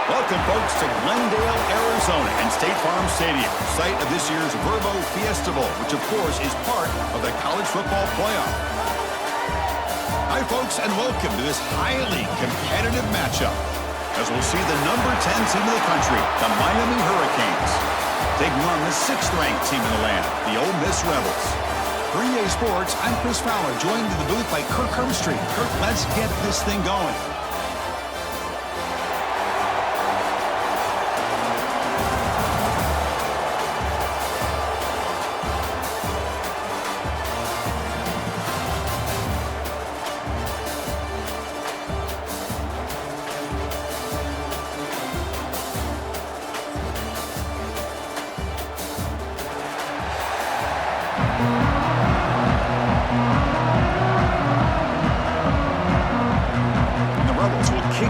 Welcome, folks, to Glendale, Arizona, and State Farm Stadium, site of this year's Fiesta Bowl, which, of course, is part of the college football playoff. Hi, folks, and welcome to this highly competitive matchup, as we'll see the number 10 team in the country, the Miami Hurricanes, taking on the 6th-ranked team in the land, the Ole Miss Rebels. For EA Sports, I'm Chris Fowler, joined in the booth by Kirk Hermstreet. Kirk, let's get this thing going.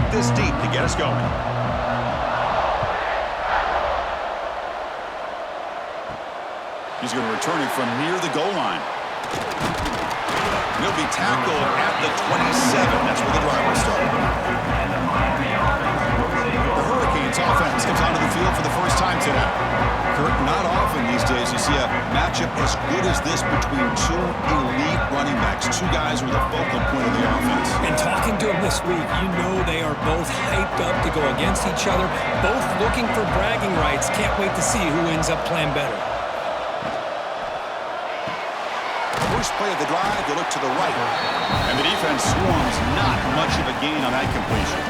This deep to get us going. He's going to return it from near the goal line. He'll be tackled at the 27. That's where the drive will start. The Hurricanes offense comes onto the field for the first time today. Kirk, not often these days you see a matchup as good as this between two elite running backs, two guys who are the focal point of the offense. And talking to them this week, you know they are both hyped up to go against each other, both looking for bragging rights. Can't wait to see who ends up playing better. First play of the drive, they look to the right. And the defense swarms, not much of a gain on that completion.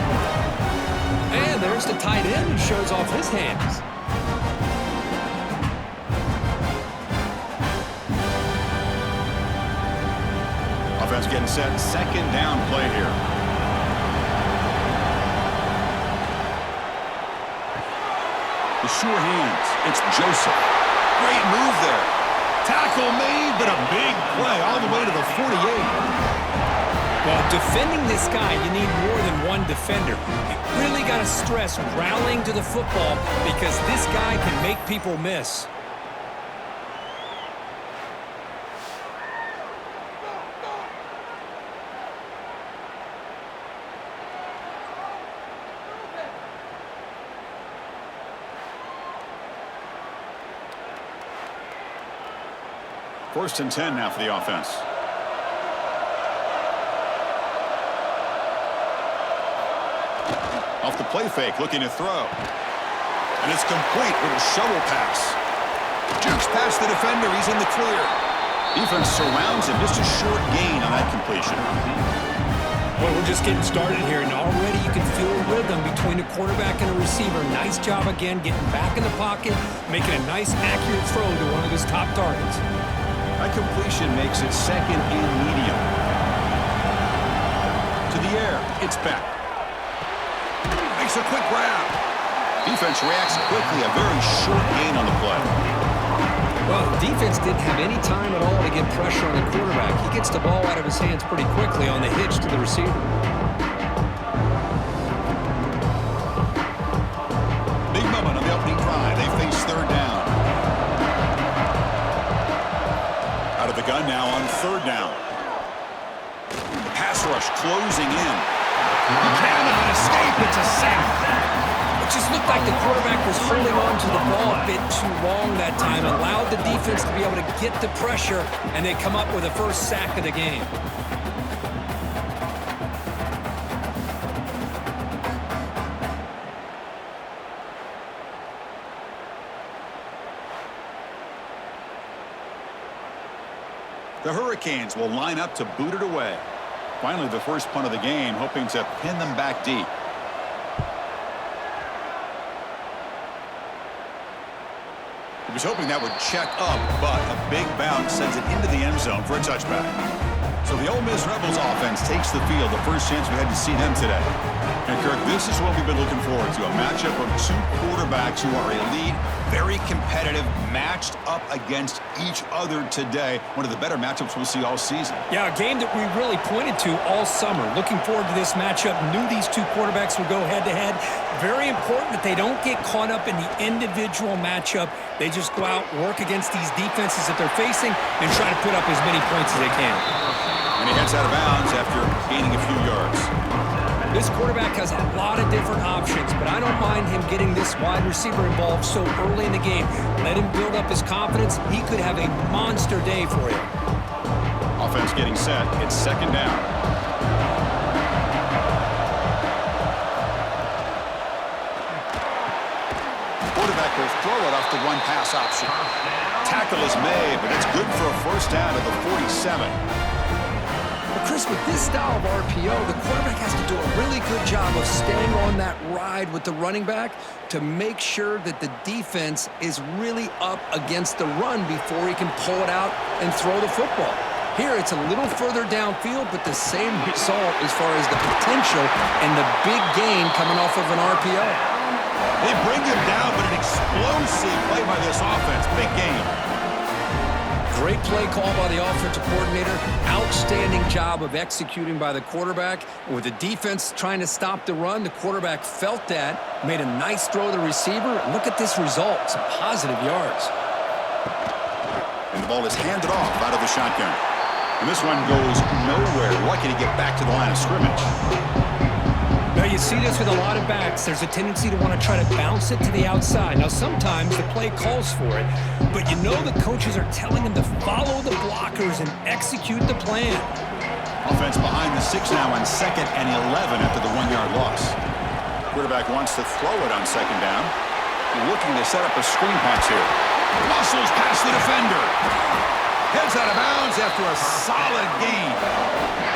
And there's the tight end who shows off his hands. Offense getting set, second down play here. The sure hands, it's Joseph. Great move there. Tackle made, but a big play all the way to the 48. Well, defending this guy, you need more than one defender. You really got to stress rallying to the football because this guy can make people miss. First and 10 now for the offense. Off the play fake, looking to throw. And it's complete with a shovel pass. Jukes past the defender, he's in the clear. Defense surrounds him, just a short gain on that completion. Well, we're just getting started here, and already you can feel a rhythm between the quarterback and the receiver. Nice job again, getting back in the pocket, making a nice, accurate throw to one of his top targets. That completion makes it second and medium. To the air, it's back. Makes a quick grab. Defense reacts quickly, a very short gain on the play. Well, the defense didn't have any time at all to get pressure on the quarterback. He gets the ball out of his hands pretty quickly on the hitch to the receiver. Big moment on the opening drive. They face third down. Out of the gun now on third down. The pass rush closing in. Cannot escape. It's a sack. It just looked like the quarterback was holding on to the ball a bit too long that time, allowed the defense to be able to get the pressure, and they come up with the first sack of the game. The Hurricanes will line up to boot it away. Finally, the first punt of the game, hoping to pin them back deep. He was hoping that would check up, but a big bounce sends it into the end zone for a touchback. So the Ole Miss Rebels offense takes the field, the first chance we had to see them today. And Kirk, this is what we've been looking forward to, a matchup of two quarterbacks who are elite, very competitive, matched up against each other today. One of the better matchups we'll see all season. Yeah, a game that we really pointed to all summer. Looking forward to this matchup. Knew these two quarterbacks would go head-to-head. Very important that they don't get caught up in the individual matchup. They just go out, work against these defenses that they're facing, and try to put up as many points as they can. And he heads out of bounds after gaining a few yards. This quarterback has a lot of different options, but I don't mind him getting this wide receiver involved so early in the game. Let him build up his confidence. He could have a monster day for you. Offense getting set. It's second down. Quarterback will throw it off the one-pass option. Tackle is made, but it's good for a first down at the 47. But Chris, with this style of RPO, the quarterback has to do a really good job of staying on that ride with the running back to make sure that the defense is really up against the run before he can pull it out and throw the football. Here, it's a little further downfield, but the same result as far as the potential and the big gain coming off of an RPO. They bring him down, but an explosive play by this offense. Big game. Great play call by the offensive coordinator. Outstanding job of executing by the quarterback. With the defense trying to stop the run, the quarterback felt that, made a nice throw to the receiver. Look at this result. Some positive yards. And the ball is handed off out of the shotgun. And this one goes nowhere. Lucky to get back to the line of scrimmage. Now, you see this with a lot of backs. There's a tendency to want to try to bounce it to the outside. Now, sometimes the play calls for it, but you know the coaches are telling them to follow the blockers and execute the plan. Offense behind the 6 now on 2nd and 11 after the 1-yard loss. Quarterback wants to throw it on 2nd down. Looking to set up a screen pass here. Muscles past the defender. Heads out of bounds after a solid gain.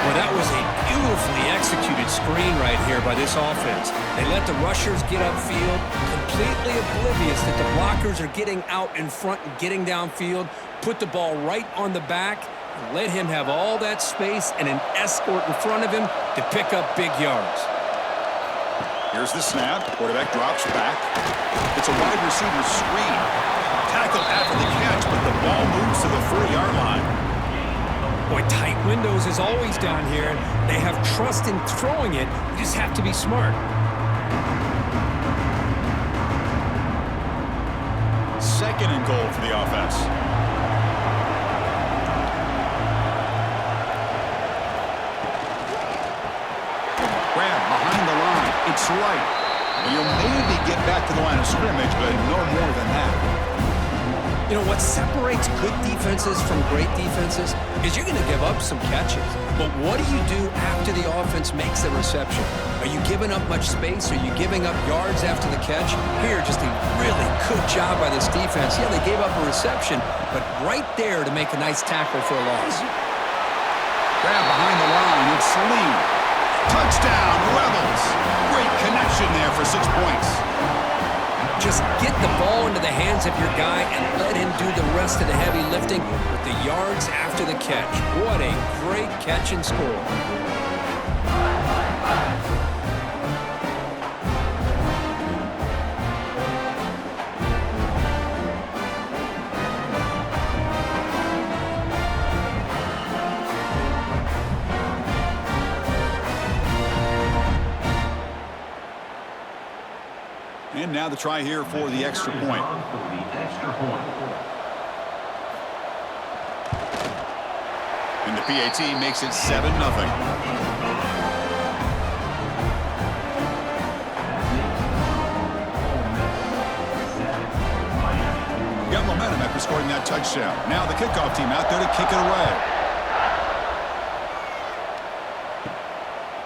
Well, that was a beautifully executed screen right here by this offense. They let the rushers get upfield, completely oblivious that the blockers are getting out in front and getting downfield, put the ball right on the back, and let him have all that space and an escort in front of him to pick up big yards. Here's the snap. Quarterback drops back. It's a wide receiver screen. Tackled after the catch, but the ball moves to the 4-yard line. Boy, tight windows is always down here. They have trust in throwing it. You just have to be smart. Second and goal for the offense. Grab behind the line. It's right. And you'll maybe get back to the line of scrimmage, but no more than that. You know, what separates good defenses from great defenses is you're going to give up some catches. But what do you do after the offense makes the reception? Are you giving up much space? Are you giving up yards after the catch? Here, just a really good job by this defense. Yeah, they gave up a reception, but right there to make a nice tackle for a loss. Grab behind the line. It's Lee. Touchdown, Rebels. Great connection there for 6 points. Just get the ball into the hands of your guy and let him do the rest of the heavy lifting with the yards after the catch. What a great catch and score. And now the try here for the extra point. And the PAT makes it 7-0. Got momentum after scoring that touchdown. Now the kickoff team out there to kick it away.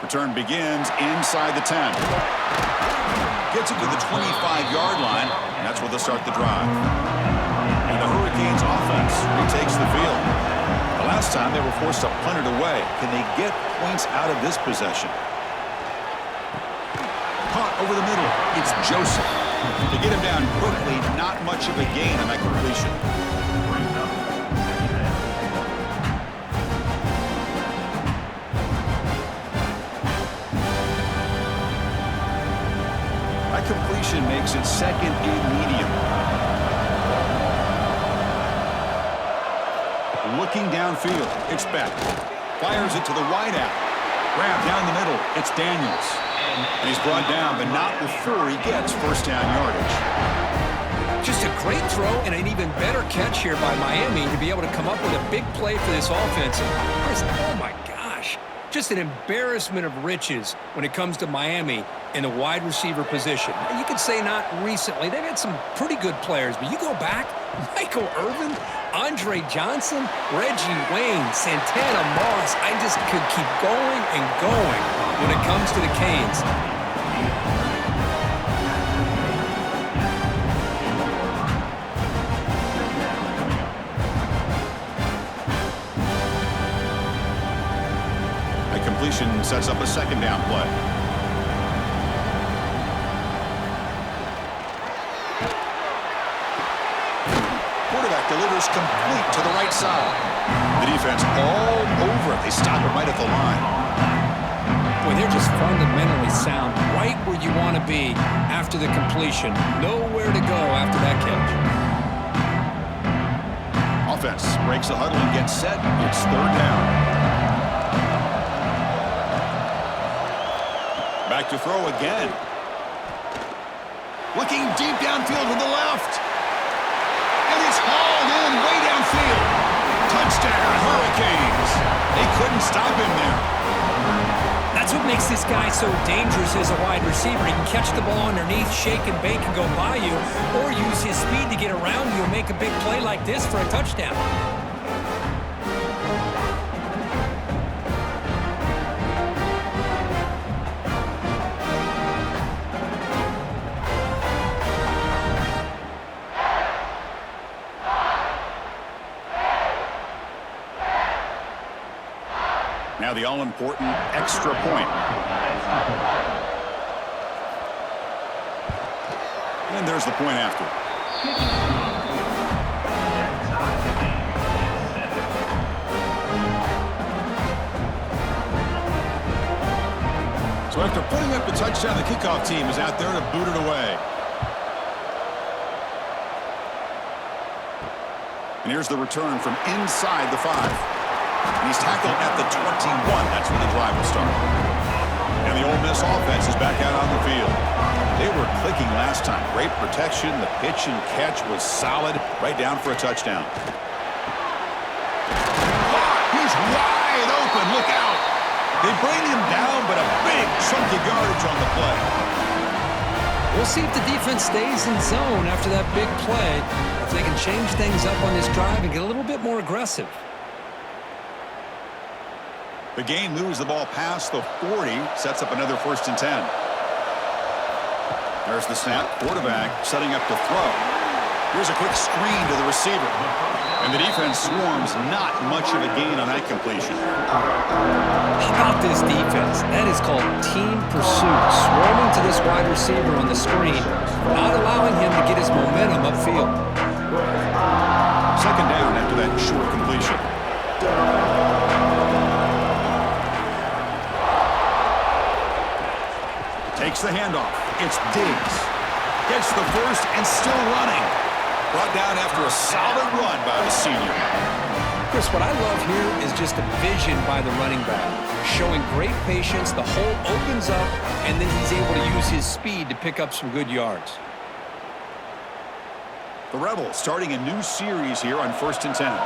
Return begins inside the 10. Gets it to the 25-yard line, and that's where they'll start the drive. And the Hurricanes offense retakes the field. The last time they were forced to punt it away. Can they get points out of this possession? Caught over the middle. It's Joseph. To get him down quickly, not much of a gain on that completion. Completion makes it 2nd and medium. Looking downfield, it's Beck. Fires it to the wideout. Grab down the middle, it's Daniels. And he's brought down, but not before he gets first down yardage. Just a great throw and an even better catch here by Miami to be able to come up with a big play for this offense. Oh my gosh. Just an embarrassment of riches when it comes to Miami in the wide receiver position. You could say not recently. They've had some pretty good players, but you go back, Michael Irvin, Andre Johnson, Reggie Wayne, Santana Moss. I just could keep going and going when it comes to the Canes. Completion sets up a second down play. Quarterback delivers complete to the right side. The defense all over it. They stop it right at the line. Boy, they're just fundamentally sound, right where you want to be after the completion. Nowhere to go after that catch. Offense breaks the huddle and gets set. It's third down. Back to throw again. Looking deep downfield to the left. And it's hauled in way downfield. Touchdown, Hurricanes. They couldn't stop him there. That's what makes this guy so dangerous as a wide receiver. He can catch the ball underneath, shake and bake and go by you, or use his speed to get around you and make a big play like this for a touchdown. Now the all-important extra point. And there's the point after. So after putting up the touchdown, the kickoff team is out there to boot it away. And here's the return from inside the 5. And he's tackled at the 21. That's where the drive will start. And the Ole Miss offense is back out on the field. They were clicking last time. Great protection. The pitch and catch was solid. Right down for a touchdown. He's wide open. Look out. They bring him down, but a big chunk of yardage on the play. We'll see if the defense stays in zone after that big play. If they can change things up on this drive and get a little bit more aggressive. The game moves the ball past the 40, sets up another 1st and 10. There's the snap. Quarterback setting up to throw. Here's a quick screen to the receiver. And the defense swarms, not much of a gain on that completion. How about this defense? That is called team pursuit. Swarming to this wide receiver on the screen, not allowing him to get his momentum upfield. Second down after that short completion. Takes the handoff. It's Diggs. Gets the first and still running. Brought down after a solid run by the senior. Chris, what I love here is just a vision by the running back. Showing great patience. The hole opens up, and then he's able to use his speed to pick up some good yards. The Rebels starting a new series here on 1st and 10.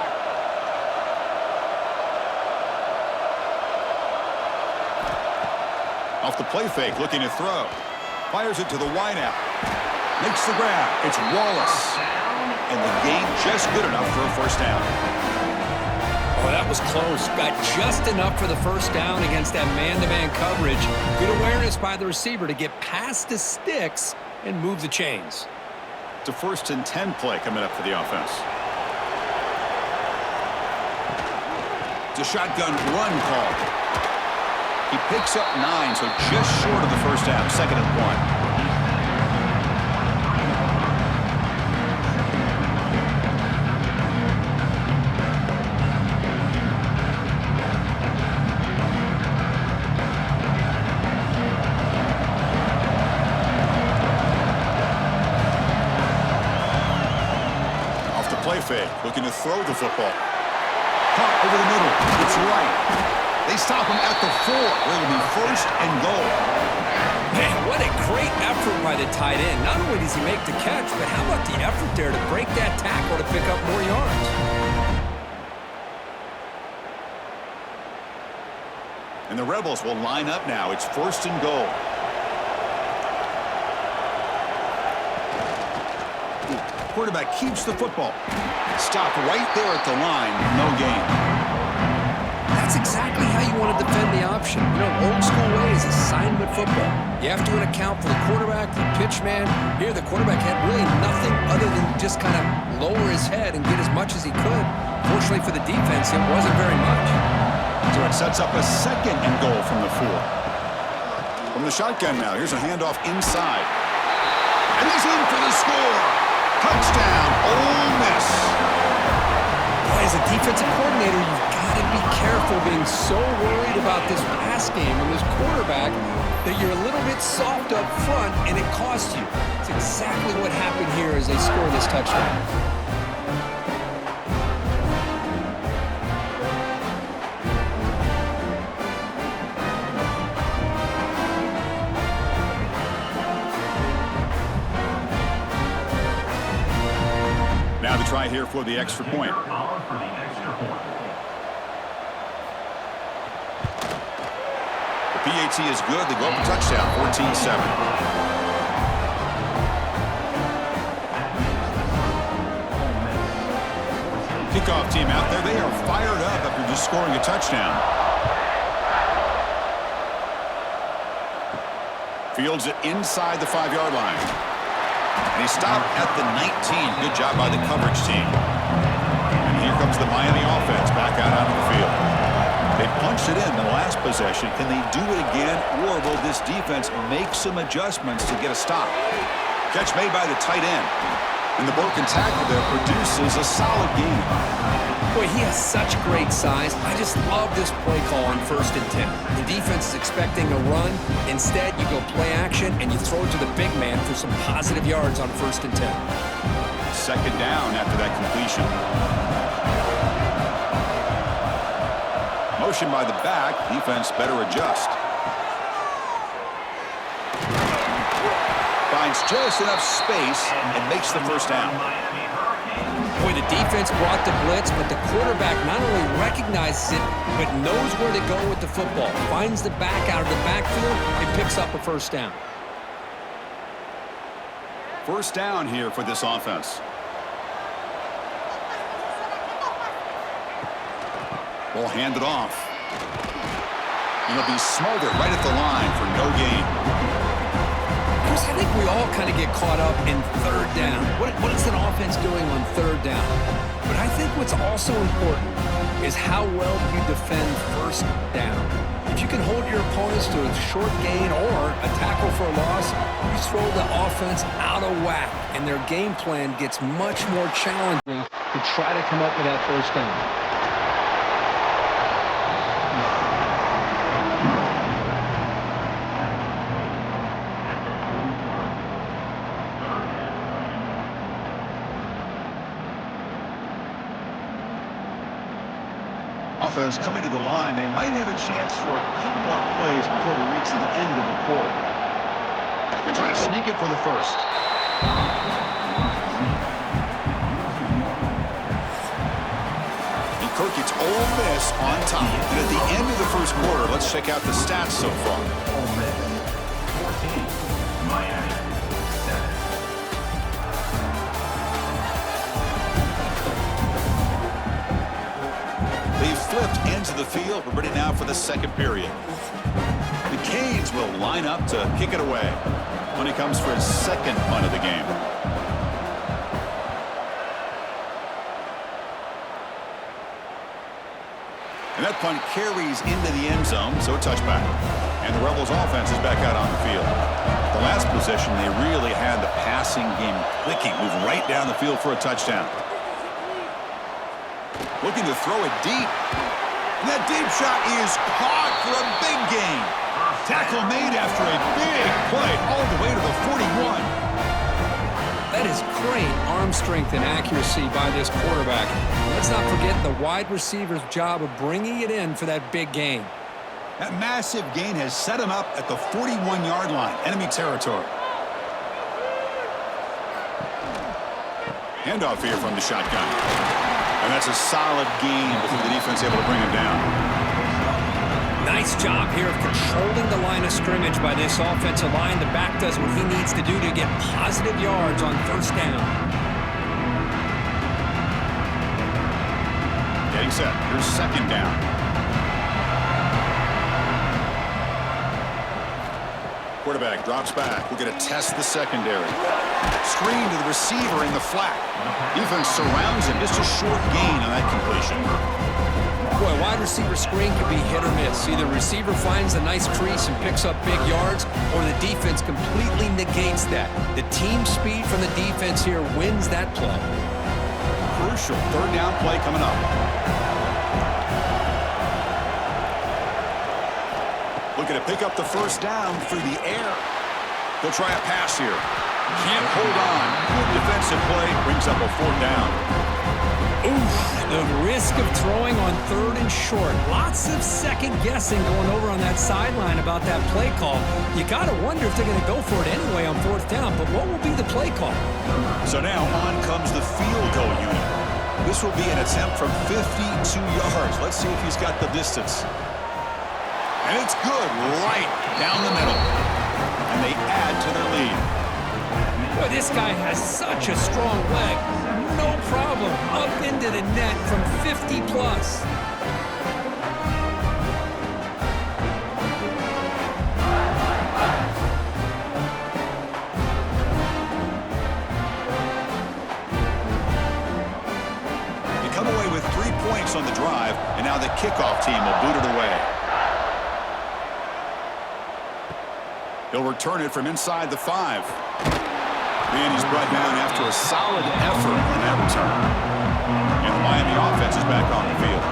Off the play fake, looking to throw. Fires it to the wideout. Makes the grab. It's Wallace. And the gain just good enough for a 1st down. Oh, that was close. Got just enough for the 1st down against that man-to-man coverage. Good awareness by the receiver to get past the sticks and move the chains. It's a 1st and 10 play coming up for the offense. It's a shotgun run call. He picks up 9, so just short of the 1st down, 2nd and 1. Off the play fake, looking to throw the football. Caught over the middle. It's right. They stop him at the 4. It'll be 1st and goal. Man, what a great effort by the tight end. Not only does he make the catch, but how about the effort there to break that tackle to pick up more yards? And the Rebels will line up now. It's 1st and goal. Quarterback keeps the football. Stopped right there at the line. No gain. That's exactly how you want to defend the option. You know, old school way is assignment football. You have to account for the quarterback, the pitch man. Here, the quarterback had really nothing other than just kind of lower his head and get as much as he could. Fortunately for the defense, it wasn't very much. So it sets up a 2nd and goal from the 4. From the shotgun now, here's a handoff inside. And he's in for the score. Touchdown, Ole Miss. As a defensive coordinator, you've got to be careful being so worried about this pass game and this quarterback that you're a little bit soft up front and it costs you. It's exactly what happened here as they score this touchdown. Now the try here for the extra point. The PAT is good. They go up a touchdown, 14-7. Kickoff team out there. They are fired up after just scoring a touchdown. Fields it inside the 5-yard line. And he stopped at the 19. Good job by the coverage team. And here comes the Miami offense back out onto the field. They punched it in the last possession. Can they do it again, or will this defense make some adjustments to get a stop? Catch made by the tight end. And the broken tackle there produces a solid gain. Boy, he has such great size. I just love this play call on 1st and 10. The defense is expecting a run. Instead, you go play action, and you throw it to the big man for some positive yards on 1st and 10. 2nd down after that completion. Motion by the back. Defense better adjust. Finds just enough space and makes the 1st down. Boy, the defense brought the blitz, but the quarterback not only recognizes it, but knows where to go with the football. Finds the back out of the backfield and picks up a 1st down. 1st down here for this offense. Ball handed off. And it'll be smothered right at the line for no gain. I think we all kind of get caught up in 3rd down. What is an offense doing on 3rd down? But I think what's also important is how well you defend 1st down. If you can hold your opponents to a short gain or a tackle for a loss, you throw the offense out of whack, and their game plan gets much more challenging to try to come up with that 1st down. Offense coming to the line. They might have a chance for a couple more plays before we reach the end of the quarter. They're trying to sneak it for the 1st. And Kirk, it's Ole Miss on top. And at the end of the 1st quarter, let's check out the stats so far. Ole Miss 14, Miami 7. They've flipped ends of the field. We're ready now for the 2nd period. The Canes will line up to kick it away when he comes for his 2nd punt of the game. And that punt carries into the end zone, so a touchback. And the Rebels offense is back out on the field. The last possession, they really had the passing game clicking, moving right down the field for a touchdown. Looking to throw it deep. And that deep shot is caught for a big gain. Tackle made after a big play all the way to the 41. That is great arm strength and accuracy by this quarterback. Let's not forget the wide receiver's job of bringing it in for that big gain. That massive gain has set him up at the 41-yard line, enemy territory. Handoff here from the shotgun. And that's a solid gain before the defense able to bring him down. Nice job here of controlling the line of scrimmage by this offensive line. The back does what he needs to do to get positive yards on first down. Getting set. Here's second down. Quarterback drops back. We're going to test the secondary. Screen to the receiver in the flat. Defense surrounds him. Just a short gain on that completion. Boy, wide receiver screen can be hit or miss. Either receiver finds a nice crease and picks up big yards, or the defense completely negates that. The team speed from the defense here wins that play. Crucial third down play coming up. Looking to pick up the first down through the air. They'll try a pass here. Can't hold on. Good defensive play. Brings up a fourth down. Oof, the risk of throwing on third and short. Lots of second guessing going over on that sideline about that play call. You got to wonder if they're going to go for it anyway on fourth down, but what will be the play call? So now on comes the field goal unit. This will be an attempt from 52 yards. Let's see if he's got the distance. And it's good, right down the middle. And they add to their lead. Boy, this guy has such a strong leg. No problem. Up into the net from 50 plus. They come away with 3 points on the drive, and now the kickoff team will boot it away. He'll return it from inside the 5. And he's brought down after a solid effort on that return. And the Miami offense is back on the field.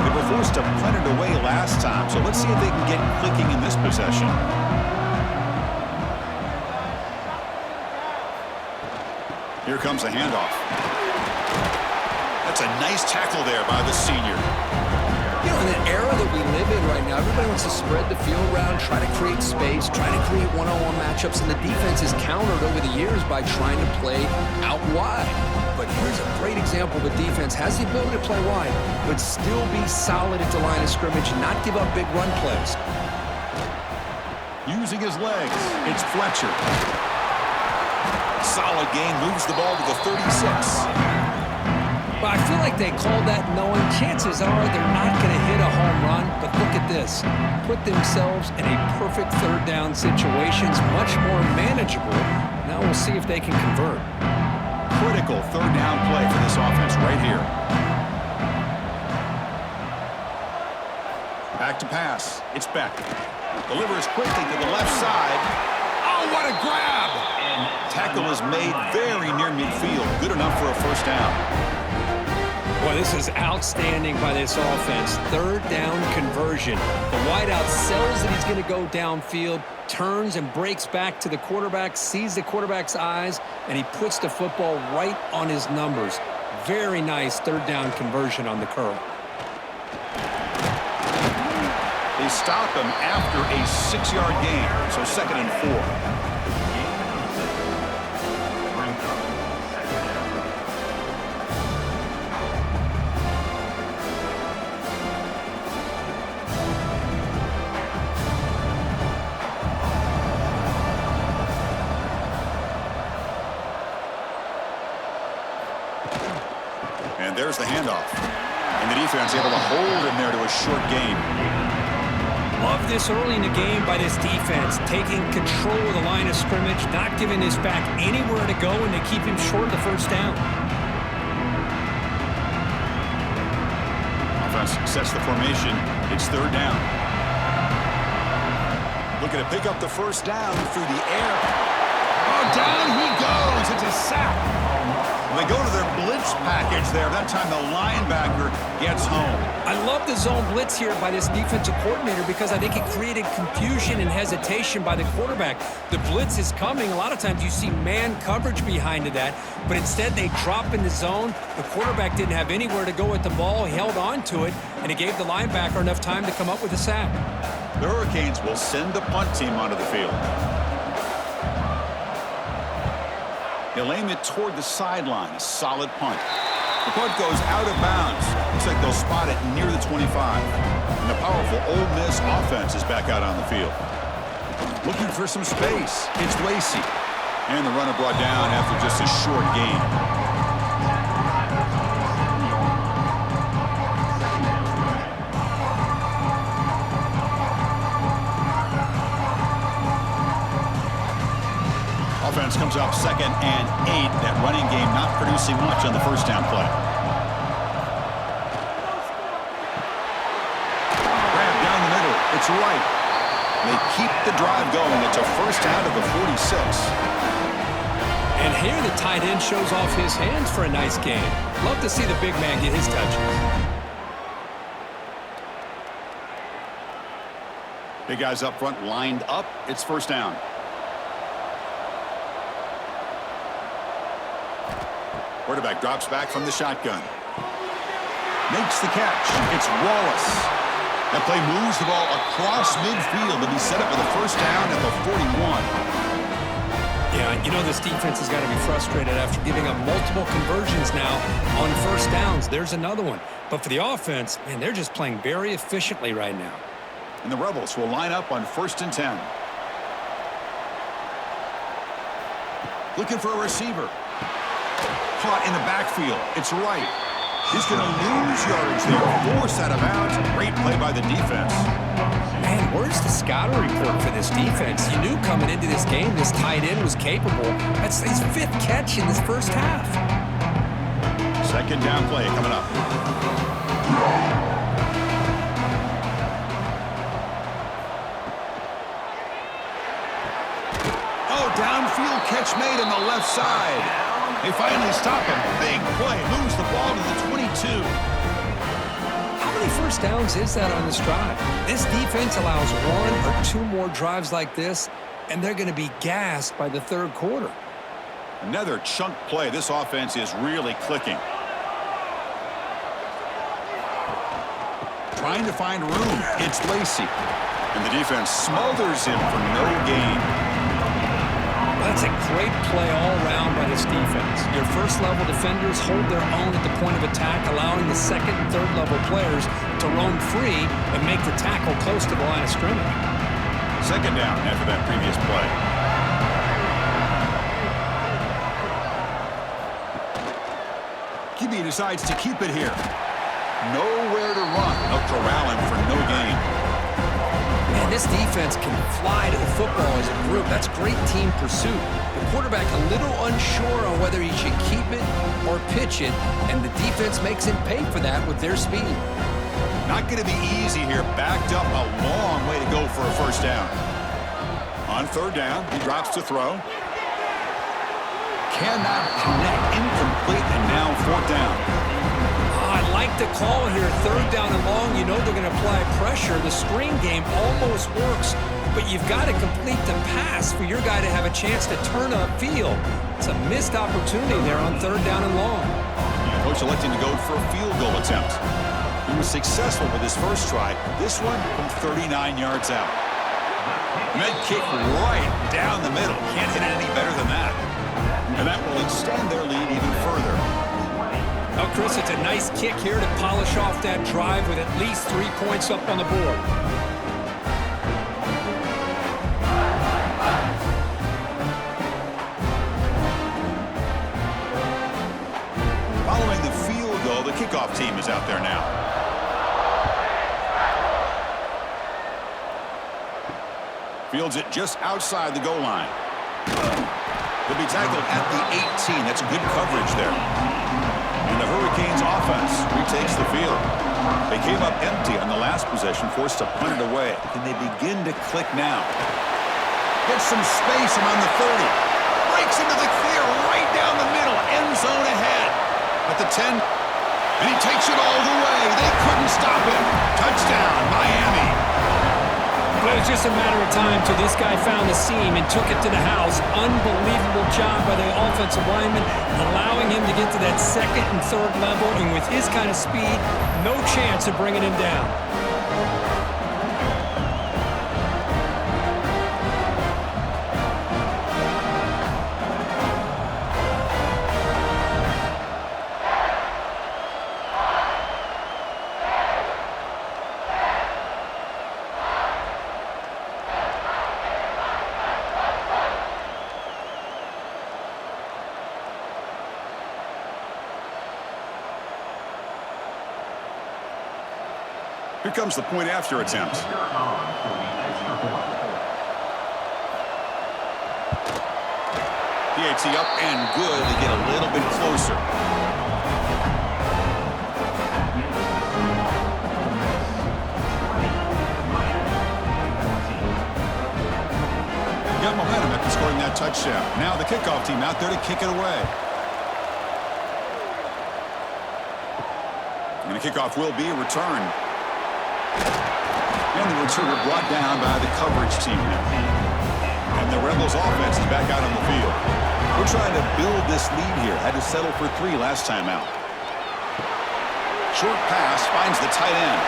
They were forced to punt it away last time, so let's see if they can get clicking in this possession. Here comes a handoff. That's a nice tackle there by the senior. You know, in the era that we live in right now, everybody wants to spread the field around, try to create space, try to create one-on-one matchups, and the defense is countered over the years by trying to play out wide. But here's a great example of a defense has the ability to play wide, but still be solid at the line of scrimmage and not give up big run plays. Using his legs, it's Fletcher. Solid gain, moves the ball to the 36. But I feel like they called that knowing chances are they're not going to hit a home run. But look at this. Put themselves in a perfect third down situation. It's much more manageable. Now we'll see if they can convert. Critical third down play for this offense right here. Back to pass. It's Beck. Delivers quickly to the left side. Oh, what a grab! Tackle is made very near midfield. Good enough for a first down. Boy, this is outstanding by this offense. Third down conversion. The wideout sells that he's going to go downfield, turns and breaks back to the quarterback, sees the quarterback's eyes, and he puts the football right on his numbers. Very nice third down conversion on the curl. They stop him after a 6-yard gain, so 2nd and 4. And there's the handoff. And the defense able to hold him there to a short gain. Love this early in the game by this defense, taking control of the line of scrimmage, not giving his back anywhere to go, and they keep him short of the first down. Offense sets the formation. It's third down. Looking to pick up the first down through the air. Oh, down he goes. It's a sack. They go to their blitz package there. That time the linebacker gets home. I love the zone blitz here by this defensive coordinator because I think it created confusion and hesitation by the quarterback. The blitz is coming. A lot of times you see man coverage behind that, but instead they drop in the zone. The quarterback didn't have anywhere to go with the ball. He held on to it, and it gave the linebacker enough time to come up with a sack. The Hurricanes will send the punt team onto the field. They'll aim it toward the sideline. A solid punt. The punt goes out of bounds. Looks like they'll spot it near the 25. And the powerful Ole Miss offense is back out on the field. Looking for some space. It's Lacey. And the runner brought down after just a short gain. Offense comes up 2nd and 8. That running game not producing much on the first down play. Grab down the middle. It's right. They keep the drive going. It's a first down of the 46. And here the tight end shows off his hands for a nice game. Love to see the big man get his touches. Big guys up front lined up. It's first down. Quarterback drops back from the shotgun. Makes the catch. It's Wallace. That play moves the ball across midfield to be set up with a first down at the 41. Yeah, you know this defense has got to be frustrated after giving up multiple conversions now on first downs. There's another one. But for the offense, man, they're just playing very efficiently right now. And the Rebels will line up on 1st and 10. Looking for a receiver. Caught in the backfield. It's right. He's going to lose yards there. Forced out of bounds. Great play by the defense. Man, where's the scouting report for this defense? You knew coming into this game this tight end was capable. That's his 5th catch in this first half. Second down play coming up. Oh, downfield catch made on the left side. They finally stop him. Big play. Moves the ball to the 22. How many first downs is that on this drive? This defense allows 1 or 2 more drives like this, and they're going to be gassed by the 3rd quarter. Another chunk play. This offense is really clicking. Trying to find room. It's Lacey. And the defense smothers him for no gain. That's a great play all around by this defense. Your first-level defenders hold their own at the point of attack, allowing the 2nd and 3rd-level players to roam free and make the tackle close to the line of scrimmage. Second down after that previous play. QB decides to keep it here. Nowhere to run. They'll corral him for no gain. Man, this defense can fly to the football as a group. That's great team pursuit. The quarterback a little unsure on whether he should keep it or pitch it, and the defense makes him pay for that with their speed. Not going to be easy here. Backed up a long way to go for a first down. On 3rd down, he drops to throw. Cannot connect. Incomplete, and now 4th down. I like the call here. 3rd down and long. You know they're going to apply pressure. The screen game almost works, but you've got to complete the pass for your guy to have a chance to turn upfield. It's a missed opportunity there on 3rd down and long. Coach electing to go for a field goal attempt. He was successful with his first try. This one from 39 yards out. And that kick right down the middle. Can't hit it any better than that. And that will extend their lead even further. Well, Chris, it's a nice kick here to polish off that drive with at least 3 points up on the board. Following the field goal, the kickoff team is out there now. Fields it just outside the goal line. They'll be tackled at the 18. That's good coverage there. And the Hurricanes offense retakes the field. They came up empty on the last possession, forced to punt it away. Can they begin to click now? Gets some space around the 30. Breaks into the clear right down the middle. End zone ahead. At the 10. And he takes it all the way. They couldn't stop him. Touchdown, Miami. Well, it was just a matter of time till this guy found the seam and took it to the house. Unbelievable job by the offensive lineman, allowing him to get to that 2nd and 3rd level, and with his kind of speed, no chance of bringing him down. Here comes the point after attempt. PAT up and good to get a little bit closer. Got momentum after scoring that touchdown. Now the kickoff team out there to kick it away. And the kickoff will be a return. And the returner brought down by the coverage team. And the Rebels offense is back out on the field. We're trying to build this lead here. Had to settle for 3 last time out. Short pass finds the tight end.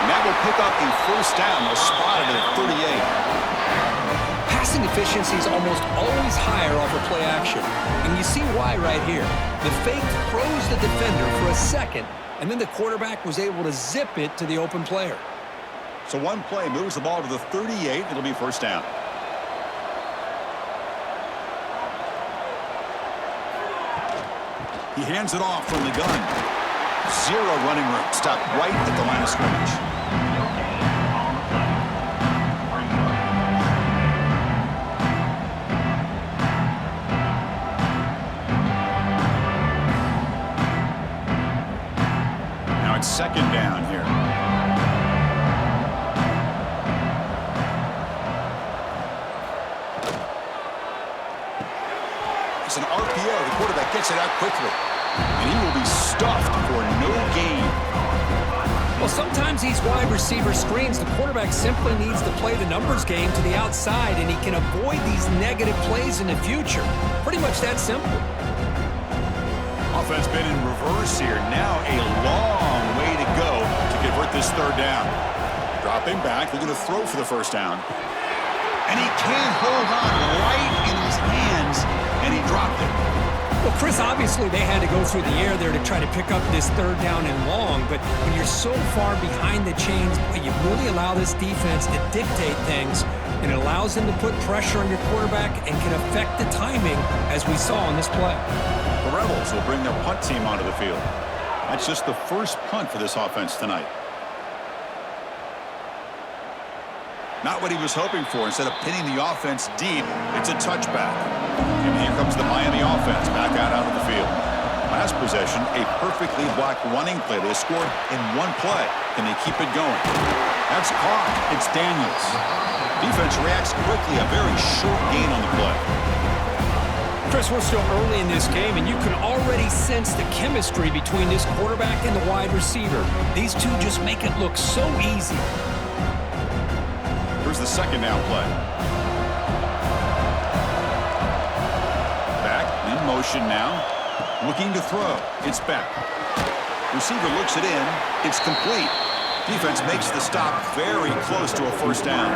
And that will pick up a first down. They'll spot it at 38. Passing efficiency is almost always higher off of play action. And you see why right here. The fake throws the defender for a second, and then the quarterback was able to zip it to the open player. So one play moves the ball to the 38. It'll be first down. He hands it off from the gun. 0 running room. Stopped right at the line of scrimmage. Second down here. It's an RPO. The quarterback gets it out quickly. And he will be stuffed for no gain. Well, sometimes these wide receiver screens, the quarterback simply needs to play the numbers game to the outside, and he can avoid these negative plays in the future. Pretty much that simple. Offense been in reverse here. Now a long way to go to convert this third down. Dropping back, looking to throw for the first down. And he can't hold on right in his hands, and he dropped it. Well, Chris, obviously they had to go through the air there to try to pick up this third down and long, but when you're so far behind the chains, you really allow this defense to dictate things, and it allows them to put pressure on your quarterback and can affect the timing, as we saw in this play. The Rebels will bring their punt team onto the field. That's just the first punt for this offense tonight. Not what he was hoping for. Instead of pinning the offense deep, it's a touchback. And here comes the Miami offense back out onto the field. Last possession, a perfectly blocked running play. They scored in one play. Can they keep it going? That's caught. It's Daniels. Defense reacts quickly. A very short gain on the play. Chris, we're still early in this game, and you can already sense the chemistry between this quarterback and the wide receiver. These two just make it look so easy. Here's the second down play. Back in motion now. Looking to throw. It's back. Receiver looks it in. It's complete. Defense makes the stop very close to a first down.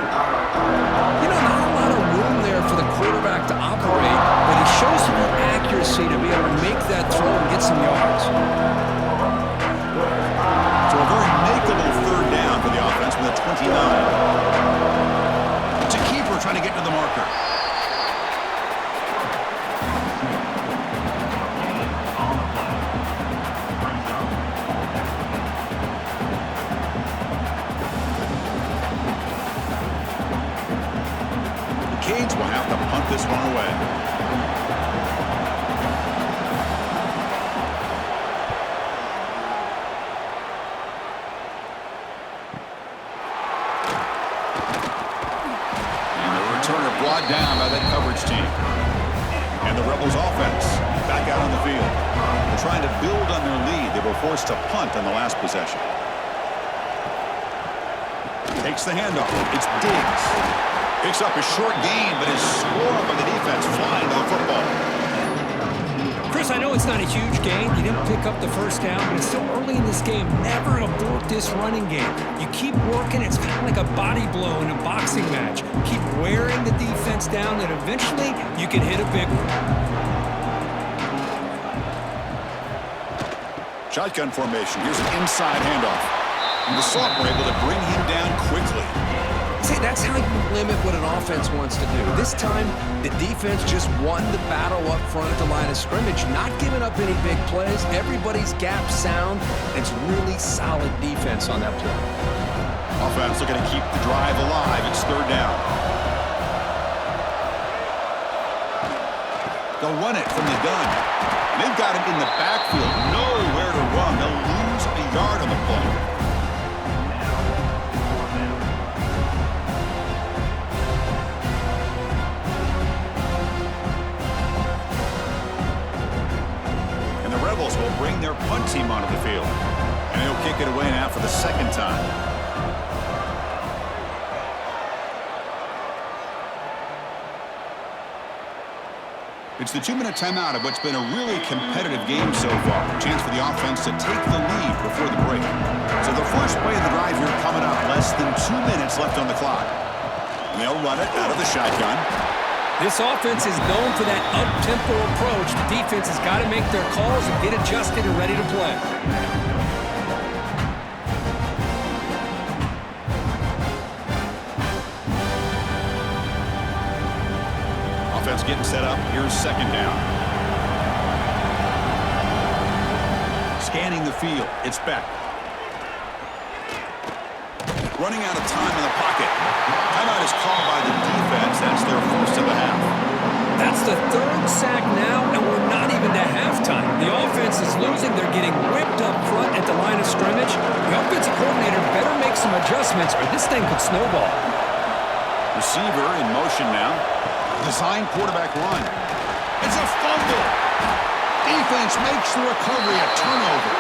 You know, not a lot of room there for the quarterback to operate, but he shows some accuracy to be able to make that throw and get some yards. So a very makeable third down for the offense with a 29. It's a keeper trying to get to the marker. Canes will have to punt this one away. And the returner brought down by that coverage team. And the Rebels offense back out on the field. They're trying to build on their lead. They were forced to punt on the last possession. Takes the handoff. It's Diggs. Picks up a short gain, but is scored by the defense flying to the football. Chris, I know it's not a huge gain. You didn't pick up the first down, but it's still early in this game. Never abort this running game. You keep working. It's kind of like a body blow in a boxing match. Keep wearing the defense down, and eventually you can hit a big one. Shotgun formation. Here's an inside handoff. And the Salt were able to bring him down quickly. See, That's how you limit what an offense wants to do. This time, the defense just won the battle up front at the line of scrimmage, not giving up any big plays. Everybody's gap sound. It's really solid defense on that play. Offense looking to keep the drive alive. It's third down. They'll run it from the gun. They've got him in the backfield. Nowhere to run. They'll lose a yard on the play. Will bring their punt team onto the field. And he'll kick it away now for the second time. It's the 2-minute timeout of what's been a really competitive game so far. A chance for the offense to take the lead before the break. So the first play of the drive here coming up. Less than 2 minutes left on the clock. And they'll run it out of the shotgun. This offense is known for that up-tempo approach. The defense has got to make their calls and get adjusted and ready to play. Offense getting set up. Here's second down. Scanning the field. It's Beck. Running out of time in the pocket. Timeout is called by the defense. That's their first of the half. That's the third sack now, and we're not even to halftime. The offense is losing. They're getting whipped up front at the line of scrimmage. The offensive coordinator better make some adjustments or this thing could snowball. Receiver in motion now. Design quarterback run. It's a fumble. Defense makes the recovery a turnover.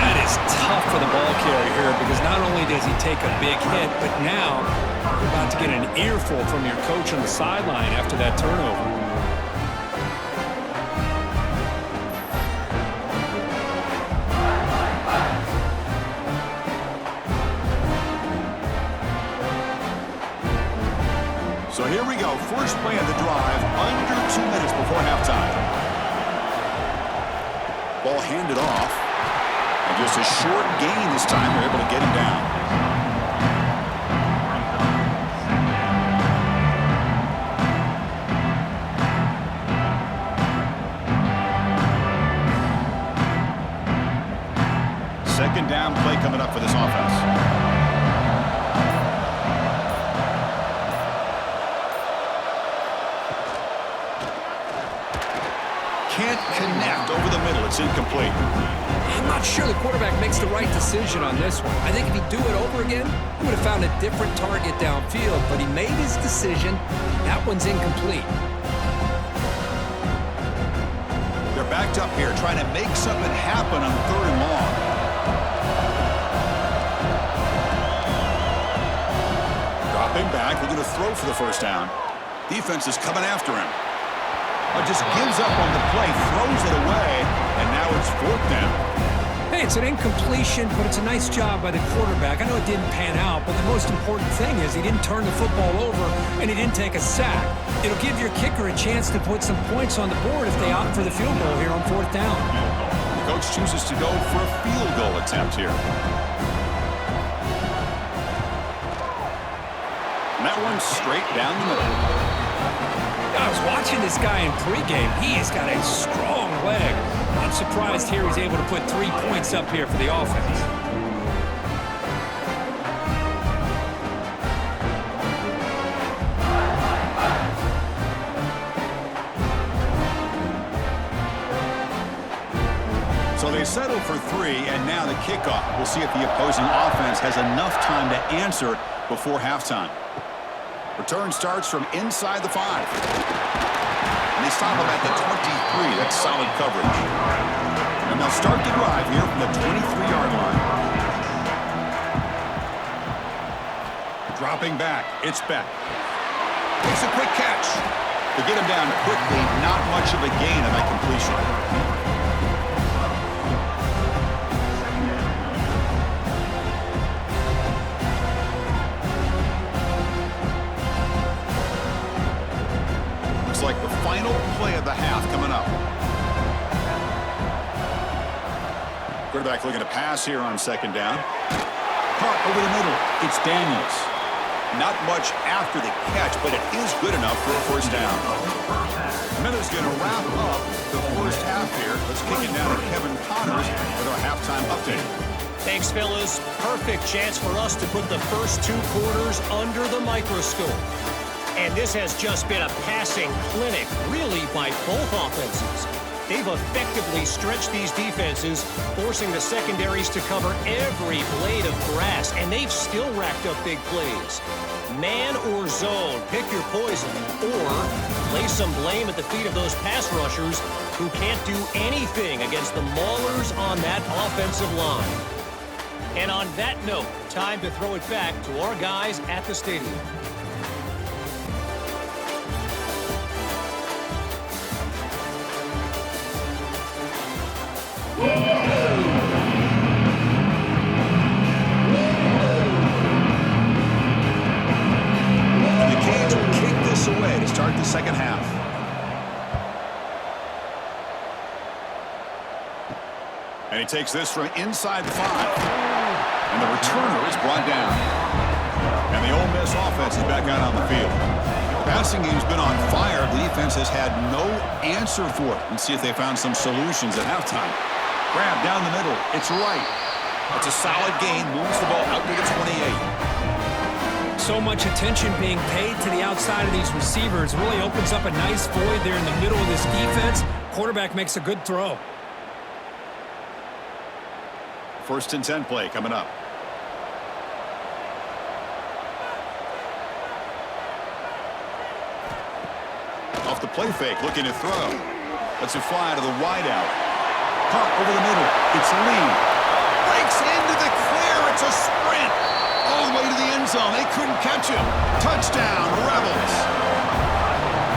That is tough for the ball carrier here because not only does he take a big hit, but now you're about to get an earful from your coach on the sideline after that turnover. So here we go. First play of the drive under 2 minutes before halftime. Ball handed off. And just a short gain this time. They're able to get him down. Second down play coming up for this offense. Can't connect over the middle. It's incomplete. I'm not sure the quarterback makes the right decision on this one. I think if he'd do it over again, he would have found a different target downfield, but he made his decision. That one's incomplete. They're backed up here trying to make something happen on third and long. Dropping back, looking to throw for the first down. Defense is coming after him. Just gives up on the play, throws it away, and now it's fourth down. Hey, it's an incompletion, but it's a nice job by the quarterback. I know it didn't pan out, but the most important thing is he didn't turn the football over and he didn't take a sack. It'll give your kicker a chance to put some points on the board if they opt for the field goal here on fourth down. The coach chooses to go for a field goal attempt here. And that one's straight down the middle. I was watching this guy in pregame. He has got a strong leg. Not surprised here he's able to put 3 points up here for the offense. So they settle for 3, and now the kickoff. We'll see if the opposing offense has enough time to answer before halftime. Return starts from inside the 5. And they stop him at the 23. That's solid coverage. And they'll start the drive here from the 23-yard line. Dropping back. It's Beck. Makes a quick catch. To get him down quickly, not much of a gain on that completion. Like the final play of the half coming up. Quarterback looking to pass here on second down. Caught over the middle. It's Daniels. Not much after the catch, but it is good enough for a first down. Miller's going to wrap up the first half here. Let's kick it down to Kevin Connors with our halftime update. Thanks, fellas. Perfect chance for us to put the first 2 quarters under the microscope. And this has just been a passing clinic, really, by both offenses. They've effectively stretched these defenses, forcing the secondaries to cover every blade of grass, and they've still racked up big plays. Man or zone, pick your poison, or lay some blame at the feet of those pass rushers who can't do anything against the maulers on that offensive line. And on that note, time to throw it back to our guys at the stadium. And the Canes will kick this away to start the second half. And he takes this from inside the 5. And the returner is brought down. And the Ole Miss offense is back out on the field. The passing game's been on fire. The defense has had no answer for it. Let's see if they found some solutions at halftime. Grab down the middle. It's right. It's a solid gain. Moves the ball out to the 28. So much attention being paid to the outside of these receivers. Really opens up a nice void there in the middle of this defense. Quarterback makes a good throw. First and 10 play coming up. Off the play fake, looking to throw. Lets it fly to the wideout. Caught over the middle. It's Lee. Breaks into the clear. It's a sprint. All the way to the end zone. They couldn't catch him. Touchdown, Rebels.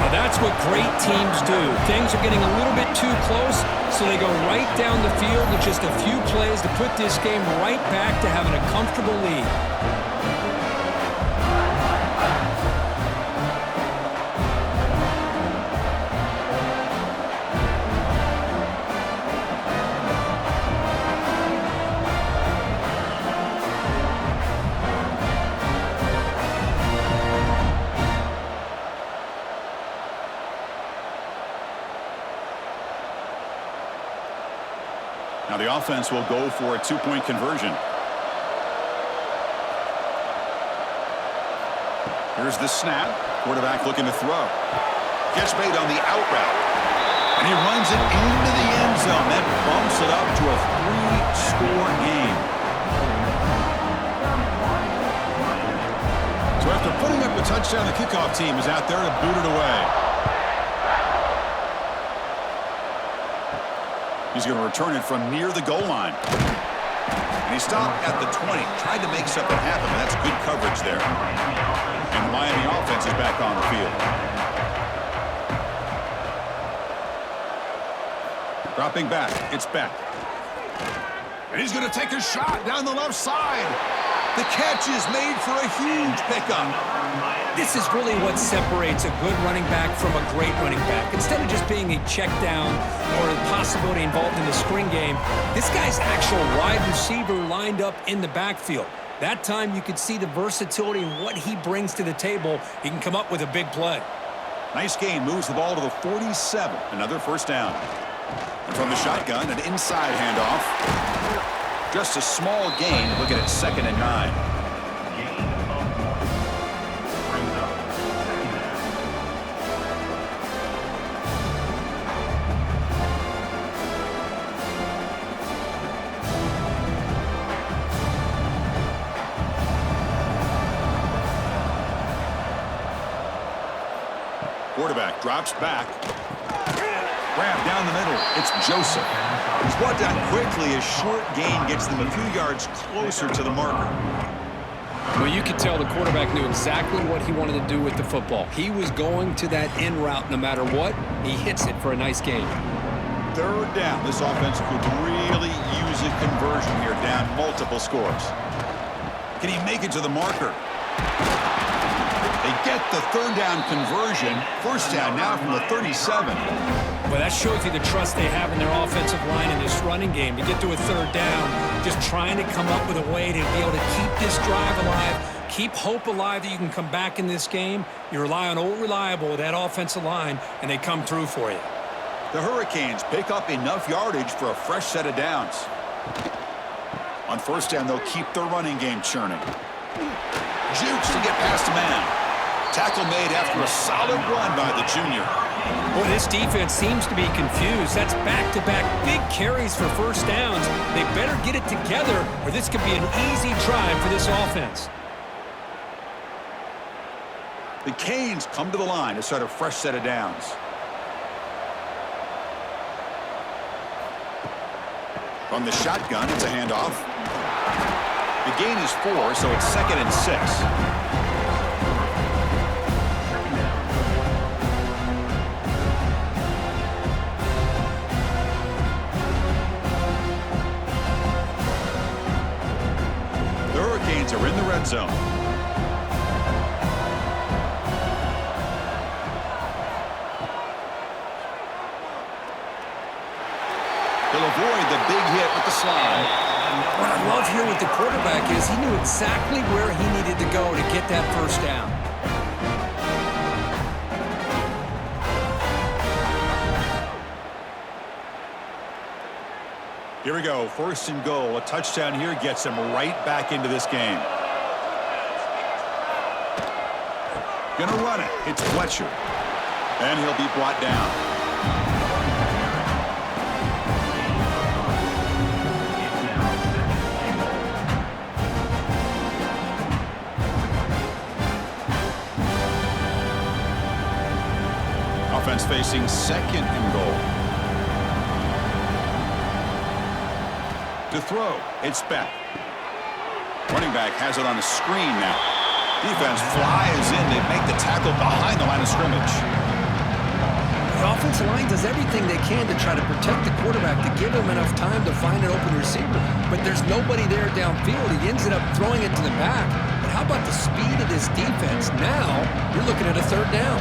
Now that's what great teams do. Things are getting a little bit too close, so they go right down the field with just a few plays to put this game right back to having a comfortable lead. Now the offense will go for a 2-point conversion. Here's the snap. Quarterback looking to throw. Gets made on the out route. And he runs it into the end zone. That bumps it up to a 3-score game. So after putting up a touchdown, the kickoff team is out there to boot it away. He's going to return it from near the goal line. And he stopped at the 20. Tried to make something happen, but that's good coverage there. And the Miami offense is back on the field. Dropping back. It's Beck. And he's going to take a shot down the left side. The catch is made for a huge pickup. This is really what separates a good running back from a great running back. Instead of just being a check down or a possibility involved in the screen game, this guy's actual wide receiver lined up in the backfield. That time you could see the versatility and what he brings to the table. He can come up with a big play. Nice gain. Moves the ball to the 47. Another first down. And from the shotgun, an inside handoff. Just a small gain. Looking at 2nd and 9. Quarterback drops back. Grab down the middle. It's Joseph. He's brought down quickly. A short gain gets them a few yards closer to the marker. Well, you could tell the quarterback knew exactly what he wanted to do with the football. He was going to that in route no matter what. He hits it for a nice gain. 3rd down. This offense could really use a conversion here, down multiple scores. Can he make it to the marker? They get the 3rd down conversion. First down now from the 37. Well, that shows you the trust they have in their offensive line in this running game. To get to a third down, just trying to come up with a way to be able to keep this drive alive, keep hope alive that you can come back in this game. You rely on old reliable, that offensive line, and they come through for you. The Hurricanes pick up enough yardage for a fresh set of downs. On first down, they'll keep their running game churning. Jukes to get past a man. Tackle made after a solid run by the junior. Boy, this defense seems to be confused. That's back-to-back big carries for first downs. They better get it together, or this could be an easy drive for this offense. The Canes come to the line to start a fresh set of downs. From the shotgun, it's a handoff. The gain is 4, so it's 2nd and 6. Are in the red zone. They'll avoid the big hit with the slide. What I love here with the quarterback is he knew exactly where he needed to go to get that first down. Here we go, 1st and goal. A touchdown here gets him right back into this game. Gonna run it. It's Fletcher. And he'll be brought down. Offense facing 2nd and goal. To throw, it's Beck. Running back has it on a screen now. Defense flies in. They make the tackle behind the line of scrimmage. The offensive line does everything they can to try to protect the quarterback, to give him enough time to find an open receiver. But there's nobody there downfield. He ends up throwing it to the back. But how about the speed of this defense? Now you're looking at a third down.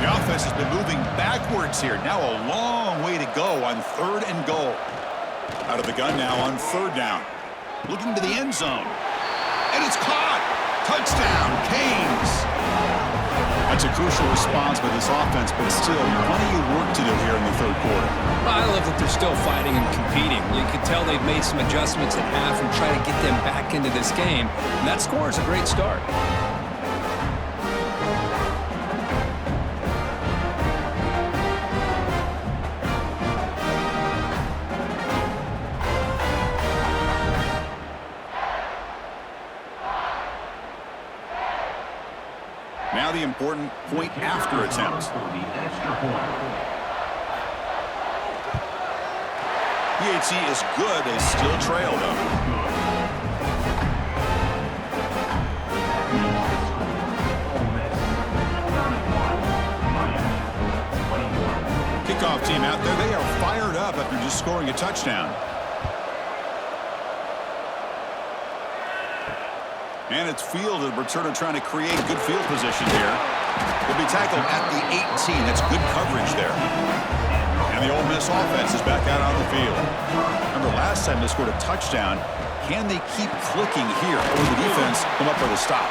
The offense has been moving backwards here. Now a long way to go on 3rd and goal. Out of the gun now on 3rd down. Looking to the end zone. And it's caught. Touchdown, Canes. That's a crucial response by this offense, but still plenty of work to do here in the 3rd quarter. I love that they're still fighting and competing. You can tell they've made some adjustments at half and try to get them back into this game. And that score is a great start. Now the important point after attempt. PAT is good. They still trail, though. Kickoff team out there. They are fired up after just scoring a touchdown. And it's fielded. Returner trying to create good field position here. Will be tackled at the 18. That's good coverage there. And the Ole Miss offense is back out on the field. Remember last time they scored a touchdown. Can they keep clicking here, or will the defense come up with a stop?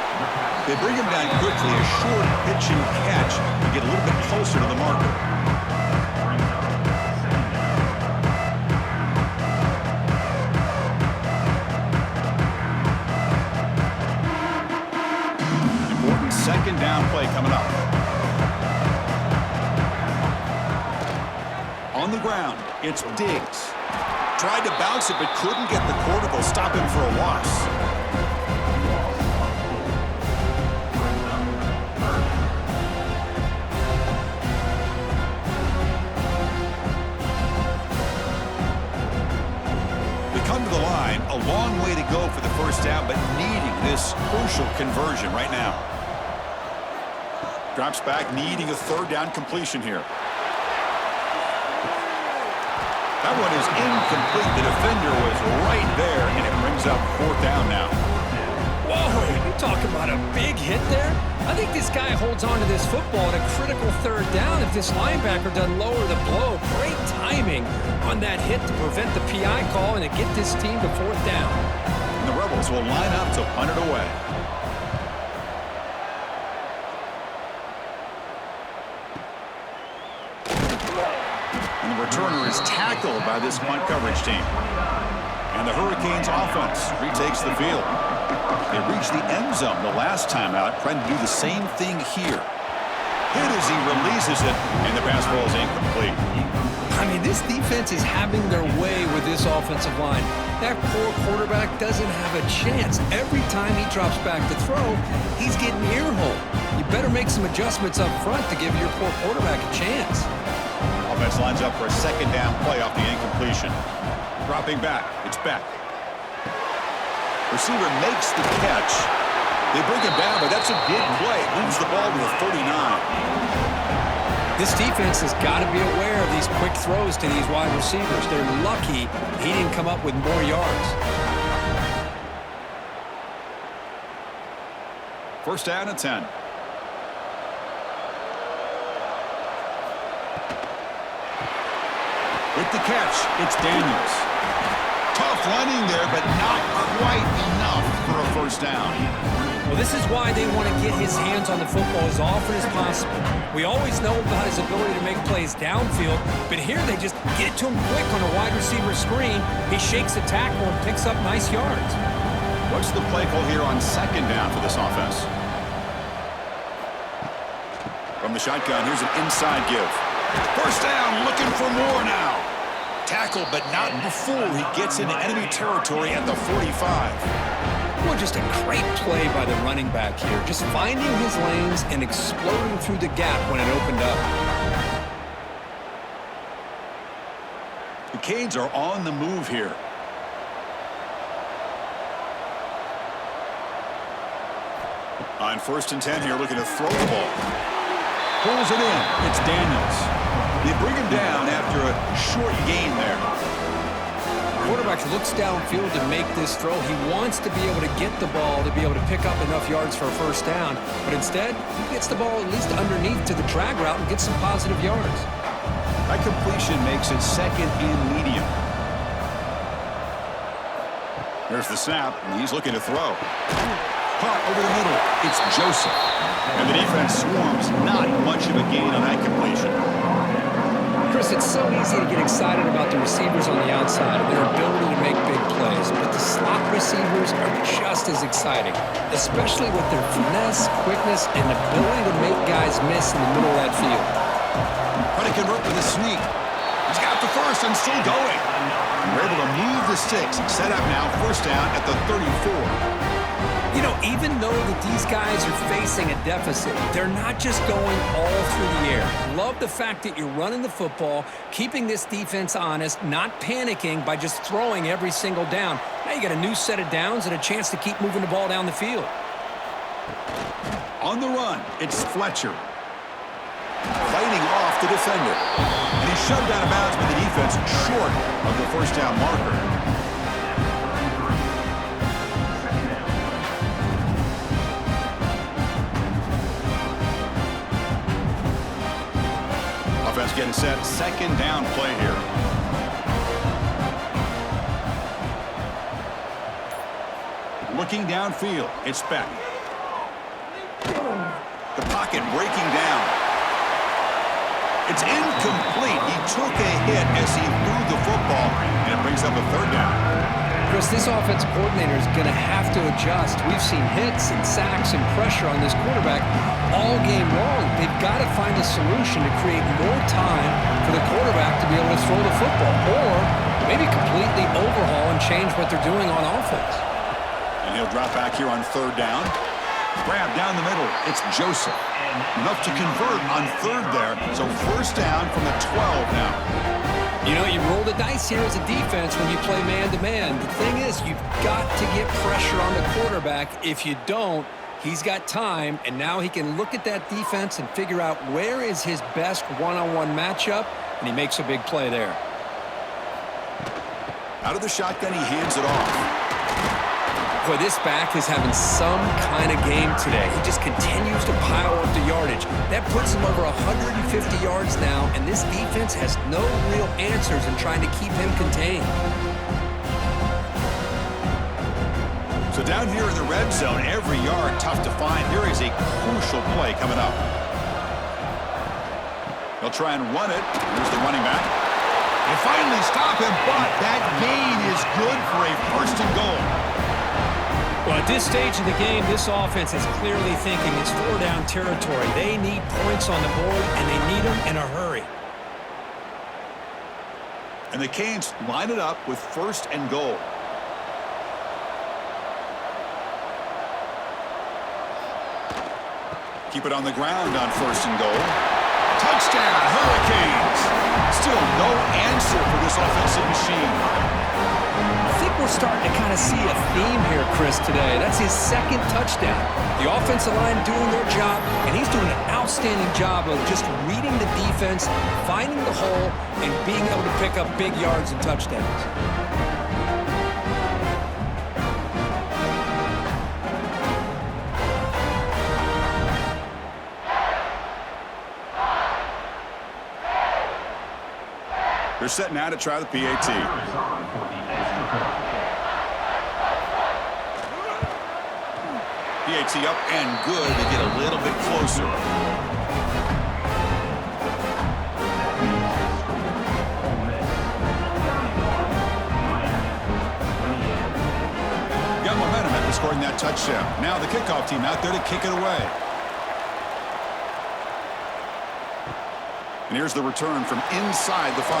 They bring him down quickly. A short pitch and catch to get a little bit closer to the marker. Second down play coming up. On the ground, it's Diggs. Tried to bounce it, but couldn't get the quarter. They'll stop him for a loss. They come to the line. A long way to go for the first down, but needing this crucial conversion right now. Drops back, needing a 3rd down completion here. That one is incomplete. The defender was right there, and it brings up 4th down now. Whoa, you talk about a big hit there? I think this guy holds on to this football at a critical 3rd down if this linebacker doesn't lower the blow. timing on that hit to prevent the PI call and to get this team to 4th down. And the Rebels will line up to punt it away. And the returner is tackled by this punt coverage team. And the Hurricanes offense retakes the field. They reached the end zone the last time out, trying to do the same thing here. Hit as he releases it, and the pass ball is incomplete. I mean, this defense is having their way with this offensive line. That poor quarterback doesn't have a chance. Every time he drops back to throw, he's getting ear-hole. You better make some adjustments up front to give your poor quarterback a chance. Offense lines up for a 2nd down play off the incompletion. Dropping back, it's Beck. Receiver makes the catch. They bring him down, but that's a good play. Moves the ball to the 39. This defense has got to be aware of these quick throws to these wide receivers. They're lucky he didn't come up with more yards. 1st down and 10. With the catch, it's Daniels. Tough running there, but not quite enough for a 1st down. Well, this is why they want to get his hands on the football as often as possible. We always know about his ability to make plays downfield, but here they just get it to him quick on a wide receiver screen. He shakes a tackle and picks up nice yards. What's the play call here on 2nd down for this offense? From the shotgun, here's an inside give. 1st down, looking for more now. Tackled, but not before he gets into enemy territory at the 45. Well, just a great play by the running back here. Just finding his lanes and exploding through the gap when it opened up. The Canes are on the move here. On 1st and 10 here, looking to throw the ball. Pulls it in. It's Daniels. They bring him down after a short gain there. Quarterback looks downfield to make this throw. He wants to be able to get the ball to be able to pick up enough yards for a 1st down. But instead, he gets the ball at least underneath to the drag route and gets some positive yards. That completion makes it 2nd and medium. There's the snap, and he's looking to throw. Caught over the middle. It's Joseph. And the defense swarms. Not much of a gain on that completion. Chris, it's so easy to get excited about the receivers on the outside and their ability to make big plays, but the slot receivers are just as exciting, especially with their finesse, quickness, and ability to make guys miss in the middle of that field. Trying to convert with a sneak. He's got the 1st and still going. We're able to move the sticks. Set up now, 1st down at the 34. You know, even though that these guys are facing a deficit, they're not just going all through the air. Love the fact that you're running the football, keeping this defense honest, not panicking by just throwing every single down. Now you got a new set of downs and a chance to keep moving the ball down the field. On the run, it's Fletcher. Fighting off the defender. And he's shoved out of bounds by the defense short of the 1st down marker. Offense getting set. 2nd down play here. Looking downfield. It's Beck. The pocket breaking down. It's incomplete. He took a hit as he threw the football, and it brings up a 3rd down. Chris, this offensive coordinator is going to have to adjust. We've seen hits and sacks and pressure on this quarterback all game long. They've got to find a solution to create more time for the quarterback to be able to throw the football, or maybe completely overhaul and change what they're doing on offense. And he'll drop back here on 3rd down. Grab down the middle. It's Joseph. Enough to convert on 3rd there. So 1st down from the 12 now. You know, you roll the dice here as a defense when you play man-to-man. The thing is, you've got to get pressure on the quarterback. If you don't, he's got time, and now he can look at that defense and figure out where is his best one-on-one matchup, and he makes a big play there. Out of the shotgun, he hands it off. Boy, this back is having some kind of game today. He just continues to pile up the yardage. That puts him over 150 yards now, and this defense has no real answers in trying to keep him contained. So down here in the red zone, every yard tough to find. Here is a crucial play coming up. They'll try and run it. Here's the running back. They finally stop him, but that gain is good for a first and goal. Well, at this stage of the game, this offense is clearly thinking it's four-down territory. They need points on the board, and they need them in a hurry. And the Canes line it up with first and goal. Keep it on the ground on first and goal. Touchdown, Hurricanes! Still no answer for this offensive machine. I think we're starting to kind of see a theme here, Chris, today. That's his second touchdown. The offensive line doing their job, and he's doing an outstanding job of just reading the defense, finding the hole, and being able to pick up big yards and touchdowns. They're setting out to try the PAT. PAT up and good. They get a little bit closer. Got momentum after scoring that touchdown. Now the kickoff team out there to kick it away. And here's the return from inside the 5.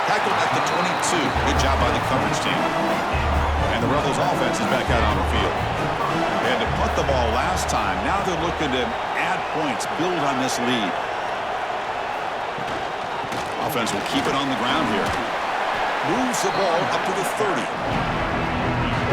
Tackled at the 22. Good job by the coverage team. And the Rebels offense is back out on the field. They had to punt the ball last time. Now they're looking to add points, build on this lead. Offense will keep it on the ground here. Moves the ball up to the 30.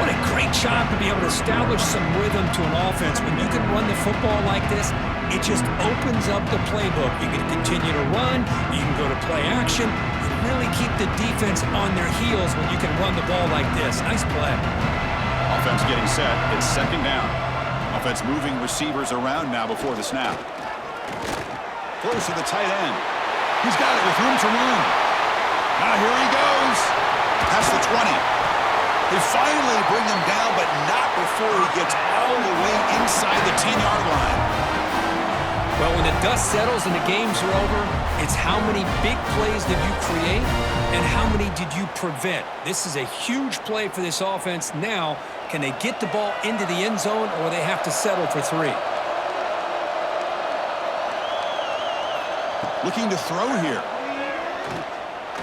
What a great job to be able to establish some rhythm to an offense. When you can run the football like this, it just opens up the playbook. You can continue to run. You can go to play action. You really keep the defense on their heels when you can run the ball like this. Nice play. Offense getting set. It's second down. Offense moving receivers around now before the snap. Close to the tight end. He's got it with room to run. Now here he goes. Past the 20. They finally bring him down, but not before he gets all the way inside the 10-yard line. Well, when the dust settles and the games are over, it's how many big plays did you create and how many did you prevent. This is a huge play for this offense. Now, can they get the ball into the end zone or they have to settle for 3? Looking to throw here.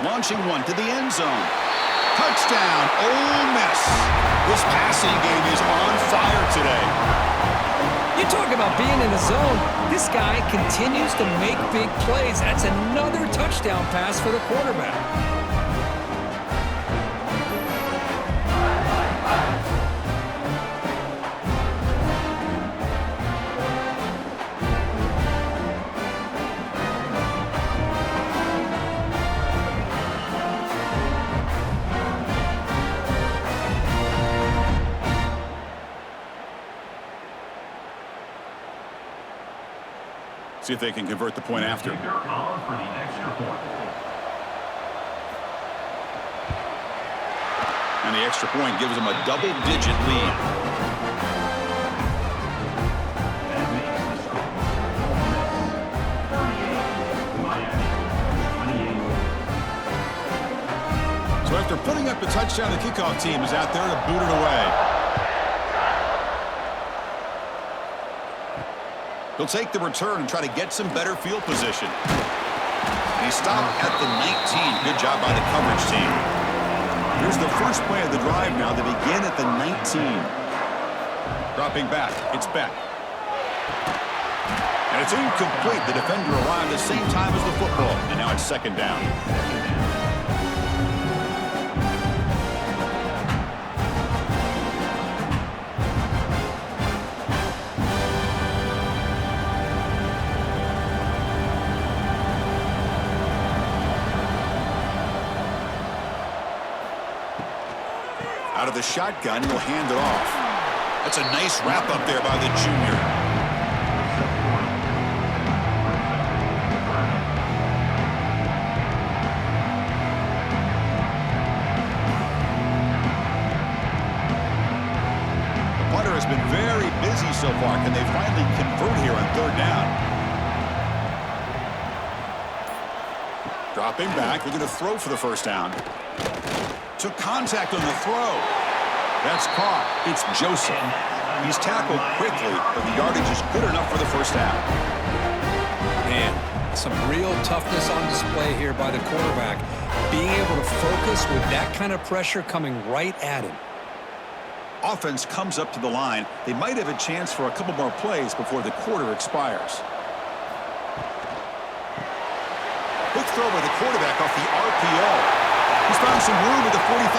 Launching one to the end zone. Touchdown, Ole Miss. This passing game is on fire today. You talk about being in the zone. This guy continues to make big plays. That's another touchdown pass for the quarterback. See if they can convert the point after. And the extra point gives them a double-digit lead. So after putting up the touchdown, the kickoff team is out there to boot it away. He'll take the return and try to get some better field position. And he stopped at the 19. Good job by the coverage team. Here's the first play of the drive now. They begin at the 19. Dropping back. It's Beck. And it's incomplete. The defender arrived at the same time as the football. And now it's second down. Out of the shotgun, he'll hand it off. That's a nice wrap up there by the junior. The punter has been very busy so far. Can they finally convert here on third down? Dropping back, they're going to throw for the first down. Took contact on the throw. That's caught. It's Joseph. He's tackled quickly, but the yardage is good enough for the first down. Man, some real toughness on display here by the quarterback. Being able to focus with that kind of pressure coming right at him. Offense comes up to the line. They might have a chance for a couple more plays before the quarter expires. Quick throw by the quarterback off the RPO. He's found some room at the 45.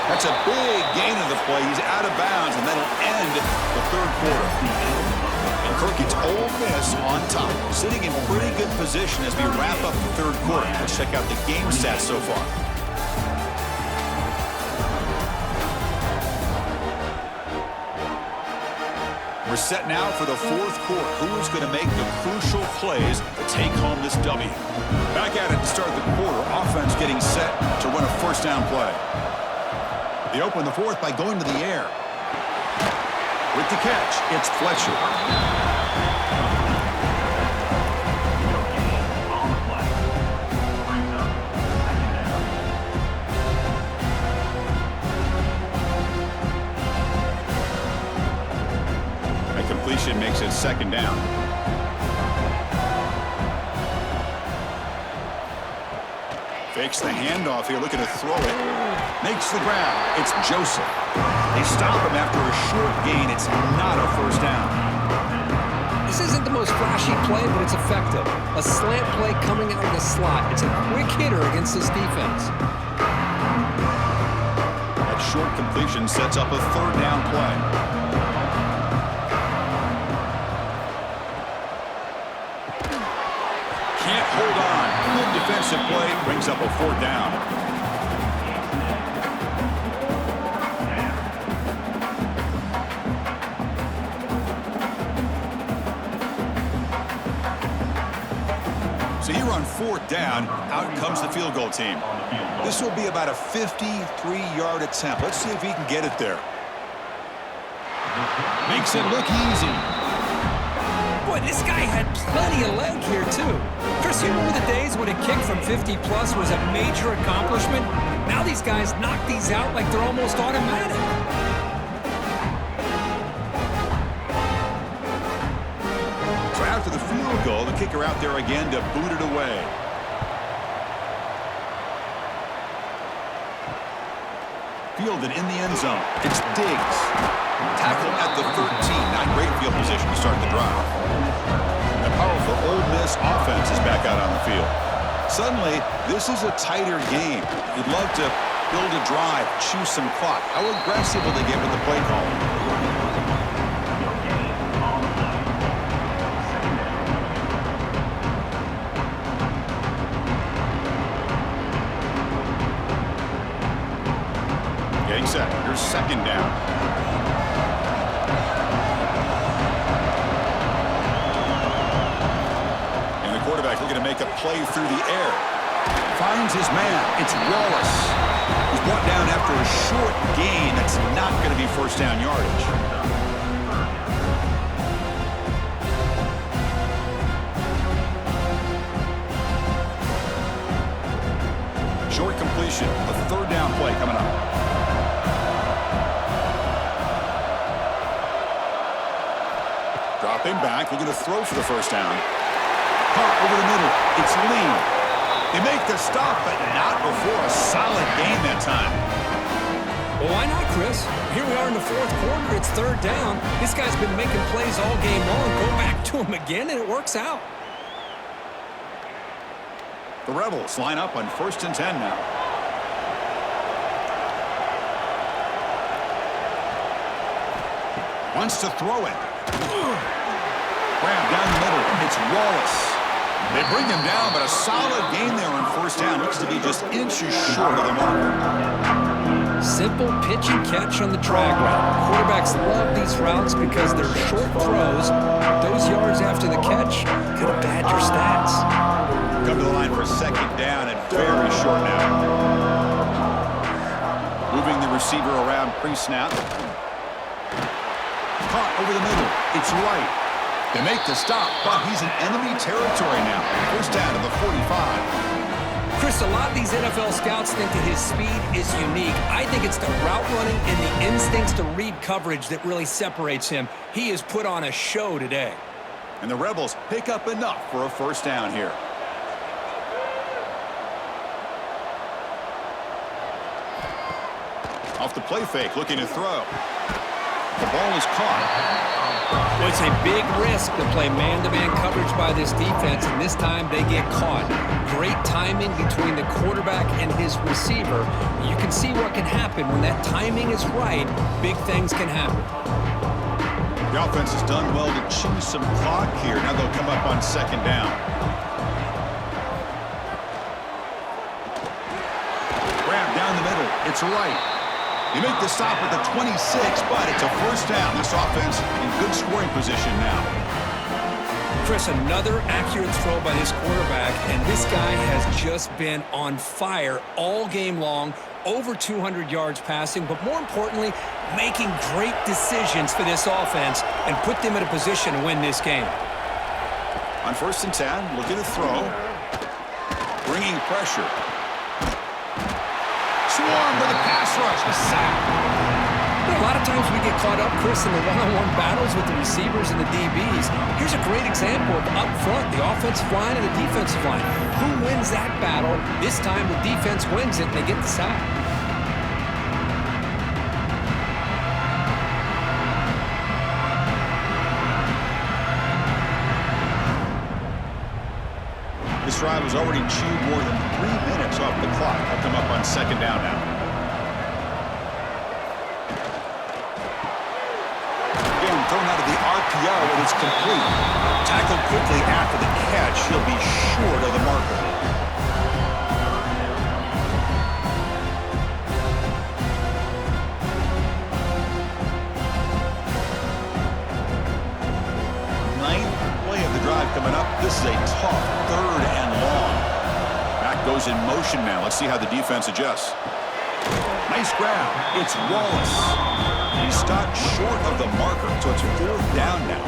That's a big gain of the play. He's out of bounds, and that'll end the third quarter. And Kirk, it's Ole Miss on top, sitting in pretty good position as we wrap up the third quarter. Let's check out the game stats so far. We're set now for the fourth quarter. Who's going to make the crucial plays to take home this W? Back at it to start the quarter. Offense getting set to run a first down play. They open the fourth by going to the air. With the catch, it's Fletcher. Completion makes it second down. Fakes the handoff here, looking to throw it. Makes the grab. It's Joseph. They stop him after a short gain. It's not a first down. This isn't the most flashy play, but it's effective. A slant play coming out of the slot. It's a quick hitter against this defense. That short completion sets up a third down play. Can't hold on. Good defensive play brings up a fourth down. So here on fourth down, out comes the field goal team. This will be about a 53-yard attempt. Let's see if he can get it there. Makes it look easy. Boy, this guy had plenty of leg here, too. Chris, you remember the days when a kick from 50-plus was a major accomplishment? Now these guys knock these out like they're almost automatic. So after the field goal, the kicker out there again to boot it away. Fielded in the end zone. It's Diggs. Tackle at the 13. Not great field position to start the drive. The powerful Ole Miss offense is back out on the field. Suddenly, this is a tighter game. You'd love to build a drive, choose some clock. How aggressive will they get with the play call? Getting set. Here's second down. And the quarterback looking to make a play through the air. Finds his man. It's Wallace. He's brought down after a short gain. That's not going to be first down yardage. Short completion. A third down play coming up. Dropping back, looking to throw for the first down. Caught over the middle. It's Lee. They make the stop, but not before a solid gain that time. Well, why not, Chris? Here we are in the fourth quarter. It's third down. This guy's been making plays all game long. Go back to him again, and it works out. The Rebels line up on 1st and 10 now. Wants to throw it. Grab down the middle. It's Wallace. They bring him down, but a solid gain there on first down. Looks to be just inches short of the mark. simple pitch and catch on the drag route. Quarterbacks love these routes because they're short throws, but those yards after the catch could have bad your stats. Come to the line for second down and very short now. Moving the receiver around pre-snap. Caught over the middle. It's right. They make the stop, but he's in enemy territory now. First down to the 45. Chris, a lot of these NFL scouts think that his speed is unique. I think it's the route running and the instincts to read coverage that really separates him. He has put on a show today. And the Rebels pick up enough for a first down here. Off the play fake, looking to throw. The ball is caught. Well, it's a big risk to play man-to-man coverage by this defense, and this time they get caught. Great timing between the quarterback and his receiver. You can see what can happen when that timing is right. Big things can happen. The offense has done well to chew some clock here. Now they'll come up on second down. Grab down the middle. It's right. You make the stop at the 26, but it's a first down. This offense in good scoring position now. Chris, another accurate throw by this quarterback, and this guy has just been on fire all game long, over 200 yards passing, but more importantly, making great decisions for this offense and put them in a position to win this game. On first and 10, looking to throw. Bringing pressure. Swarm with a pass rush, a sack. A lot of times we get caught up, Chris, in the one-on-one battles with the receivers and the DBs. Here's a great example of up front, the offensive line and the defensive line. Who wins that battle? This time the defense wins it and they get the sack. This drive has already chewed more than 3 minutes off the clock. They'll come up on second down now. Again, thrown out of the RPO, and it's complete. Tackled quickly after the catch. He'll be short of the marker. Coming up, this is a tough third and long. Back goes in motion now. Let's see how the defense adjusts. Nice grab. It's Wallace. He stopped short of the marker, so it's fourth down now.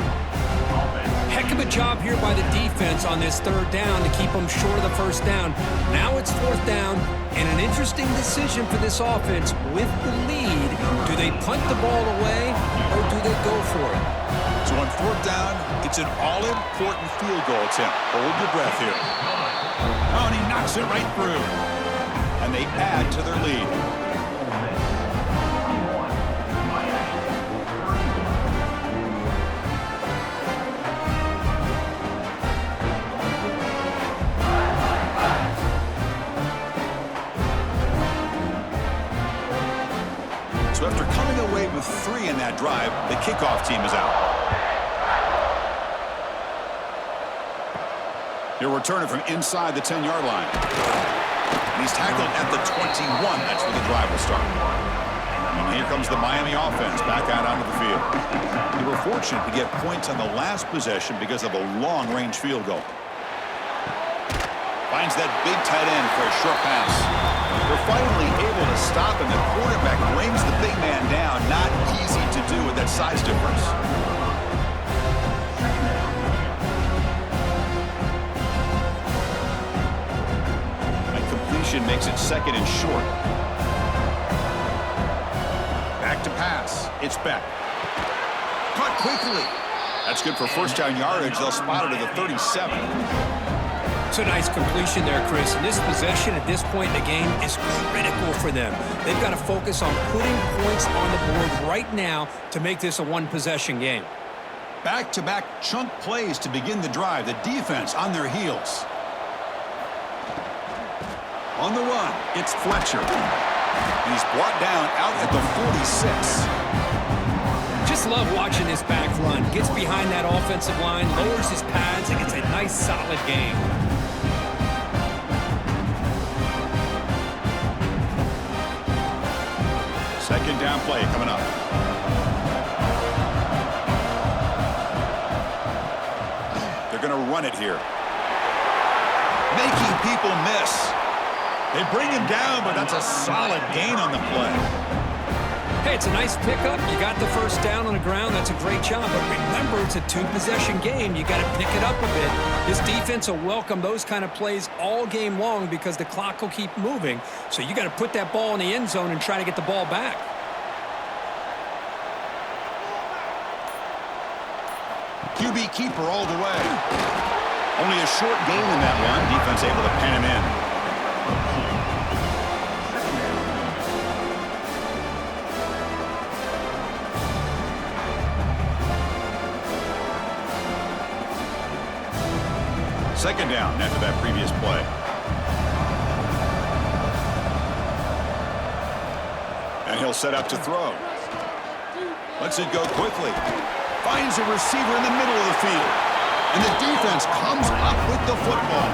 Heck of a job here by the defense on this third down to keep them short of the first down. Now it's fourth down, and an interesting decision for this offense with the lead. Do they punt the ball away, or do they go for it? So on fourth down, it's an all-important field goal attempt. Hold your breath here. Oh, and he knocks it right through. And they add to their lead. So after coming away with 3 in that drive, the kickoff team is out. He'll return it from inside the 10-yard line. And he's tackled at the 21. That's where the drive will start. And here comes the Miami offense back out onto the field. They were fortunate to get points on the last possession because of a long-range field goal. Finds that big tight end for a short pass. They're finally able to stop him. The quarterback brings the big man down. Not easy to do with that size difference. Makes it second and short. Back to pass. It's Beck. Caught quickly. That's good for first down yardage. They'll spot it at the 37. It's a nice completion there, Chris. And this possession at this point in the game is critical for them. They've got to focus on putting points on the board right now to make this a one-possession game. Back-to-back chunk plays to begin the drive. The defense on their heels. On the run, it's Fletcher. He's brought down out at the 46. Just love watching this back run. Gets behind that offensive line, lowers his pads, and gets a nice, solid game. down play coming up. They're going to run it here. Making people miss. They bring him down, but that's a solid gain on the play. Hey, it's a nice pickup. You got the first down on the ground. That's a great job. But remember, it's a two-possession game. You got to pick it up a bit. This defense will welcome those kind of plays all game long because the clock will keep moving. So you got to put that ball in the end zone and try to get the ball back. QB keeper all the way. Only a short gain in that one. Defense able to pen him in. Second down after that previous play. And he'll set up to throw. Lets it go quickly. Finds a receiver in the middle of the field. And the defense comes up with the football.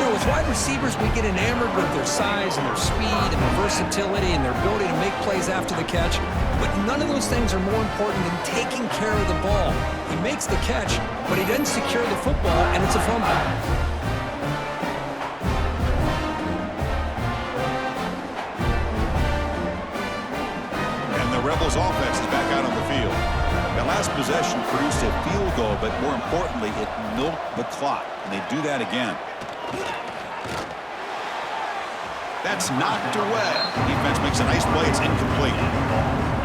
You know, with wide receivers, we get enamored with their size and their speed and their versatility and their ability to make plays after the catch. But none of those things are more important than taking care of the ball. He makes the catch, but he doesn't secure the football, and it's a fumble. And the Rebels offense is back out on the field. That last possession produced a field goal, but more importantly, it milked the clock. And they do that again. That's knocked away. Defense makes a nice play. It's incomplete.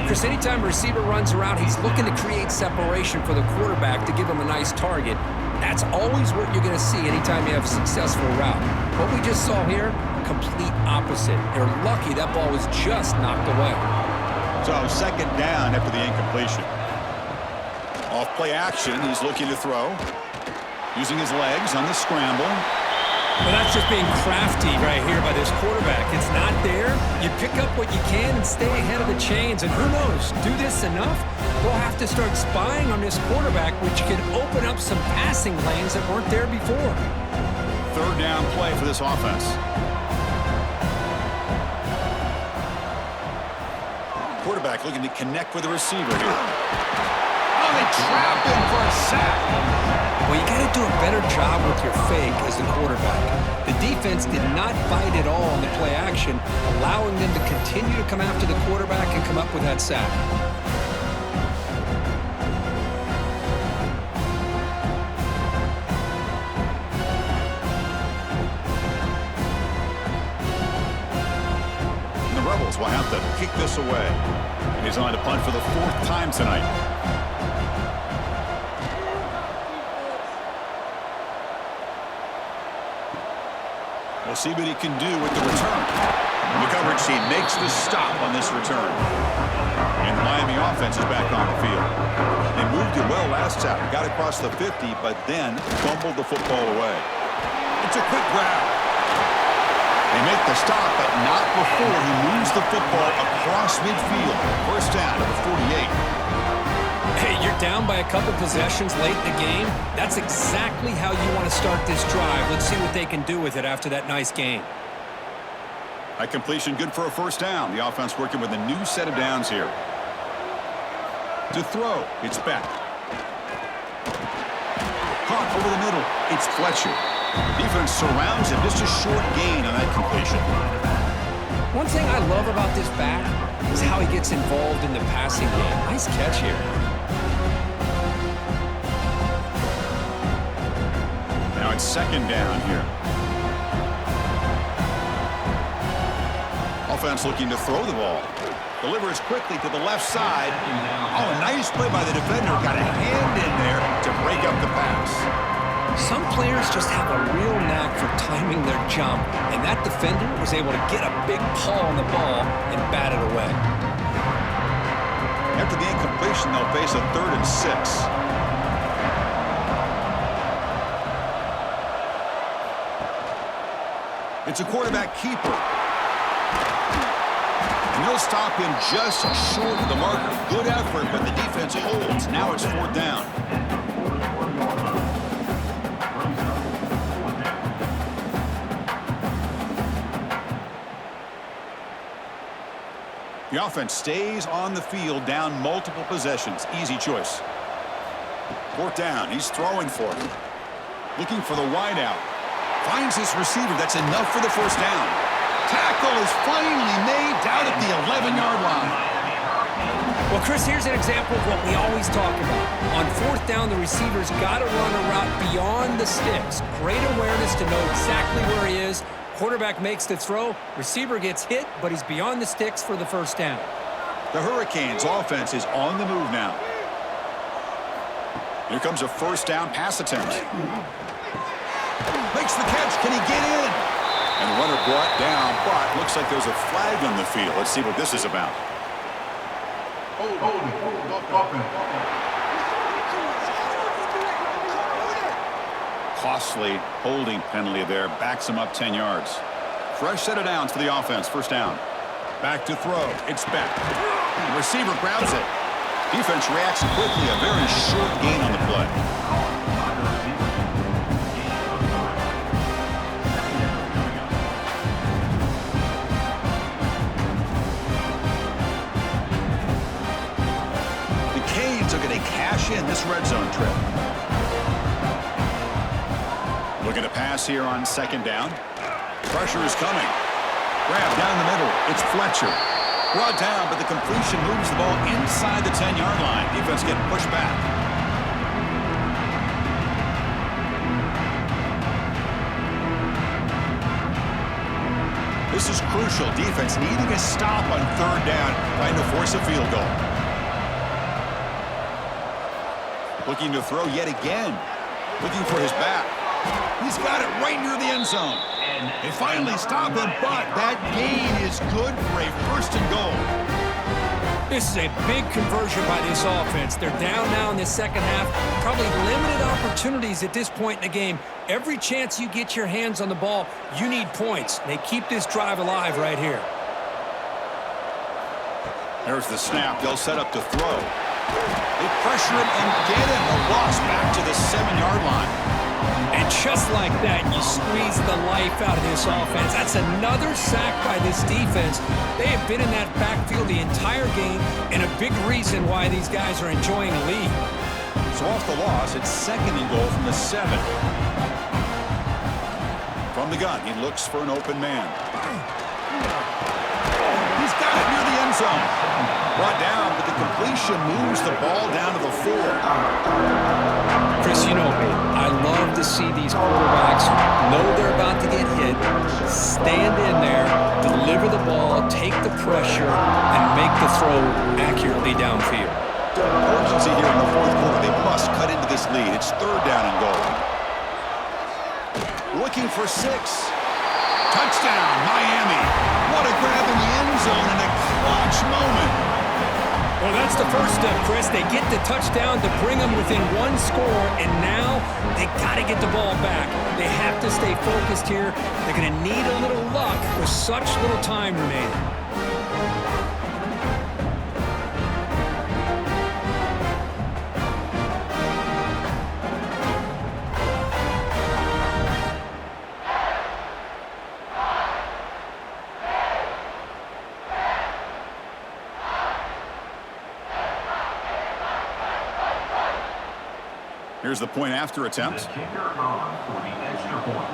Chris, anytime a receiver runs around, he's looking to create separation for the quarterback to give him a nice target. That's always what you're going to see anytime you have a successful route. What we just saw here, complete opposite. They're lucky that ball was just knocked away. So second down after the incompletion. Off play action, he's looking to throw. Using his legs on the scramble. Well, that's just being crafty right here by this quarterback. It's not there. You pick up what you can and stay ahead of the chains. And who knows, do this enough, we'll have to start spying on this quarterback, which could open up some passing lanes that weren't there before. Third down play for this offense. Quarterback looking to connect with the receiver here. Oh, they trap him for a sack. Well, you got to do a better job with your fake as the quarterback. The defense did not bite at all on the play action, allowing them to continue to come after the quarterback and come up with that sack. And the Rebels will have to kick this away. He's on to punt for the fourth time tonight. We'll see what he can do with the return. The coverage team makes the stop on this return. And the Miami offense is back on the field. They moved it well last time, got across the 50, but then fumbled the football away. It's a quick grab. They make the stop, but not before he moves the football across midfield. First down to the 48. Hey, you're down by a couple possessions late in the game. That's exactly how you want to start this drive. Let's see what they can do with it after that nice game. A completion good for a first down. The offense working with a new set of downs here. To throw, it's Beck. Caught over the middle, it's Fletcher. Defense surrounds him. Just a short gain on that completion. One thing I love about this back is how he gets involved in the passing game. Nice catch here. Now it's second down here. Offense looking to throw the ball. Delivers quickly to the left side. Oh, a nice play by the defender. Got a hand in there to break up the pass. Some players just have a real knack for timing their jump, and that defender was able to get a big paw on the ball and bat it away. After the incompletion, they'll face a 3rd and 6. It's a quarterback keeper. And they'll stop him just short of the marker. Good effort, but the defense holds. Now it's 4th down. The offense stays on the field down multiple possessions. Easy choice. Fourth down. He's throwing for it. Looking for the wide out. Finds his receiver. That's enough for the first down. Tackle is finally made down at the 11-yard line. Well, Chris, here's an example of what we always talk about. On fourth down, the receiver's got to run a route beyond the sticks. Great awareness to know exactly where he is. Quarterback makes the throw. Receiver gets hit, but he's beyond the sticks for the first down. The Hurricanes' offense is on the move now. Here comes a first down pass attempt. Makes the catch. Can he get in? And runner brought down, but looks like there's a flag on the field. Let's see what this is about. Costly holding penalty there. Backs him up 10 yards. Fresh set of downs for the offense. First down. Back to throw. It's back. The receiver grabs it. Defense reacts quickly. A very short gain on the play. Cash in this red zone trip. Looking to pass here on second down. Pressure is coming. Grab down the middle. It's Fletcher. Brought down, but the completion moves the ball inside the 10-yard line. Defense getting pushed back. This is crucial. Defense needing a stop on third down, trying to force a field goal. Looking to throw yet again. Looking for his back. He's got it right near the end zone. They finally stop him, but that gain is good for a first and goal. This is a big conversion by this offense. They're down now in the second half. Probably limited opportunities at this point in the game. Every chance you get your hands on the ball, you need points. They keep this drive alive right here. There's the snap. They'll set up to throw. They pressure him and get him. A loss back to the 7-yard line. And just like that, you squeeze the life out of this offense. That's another sack by this defense. They have been in that backfield the entire game, and a big reason why these guys are enjoying the lead. So off the loss, it's second and goal from the 7. From the gun, he looks for an open man. He's got it near the end zone. Brought down, but the completion moves the ball down to the 4. Chris, you know me. I love to see these quarterbacks know they're about to get hit, stand in there, deliver the ball, take the pressure, and make the throw accurately downfield. Urgency here in the fourth quarter. They must cut into this lead. It's third down and goal. Looking for 6. Touchdown, Miami. What a grab in the end zone and a clutch moment. Well, that's the first step, Chris. They get the touchdown to bring them within one score, and now they got to get the ball back. They have to stay focused here. They're going to need a little luck with such little time remaining. Here's the point after attempt. The kicker on for the extra point.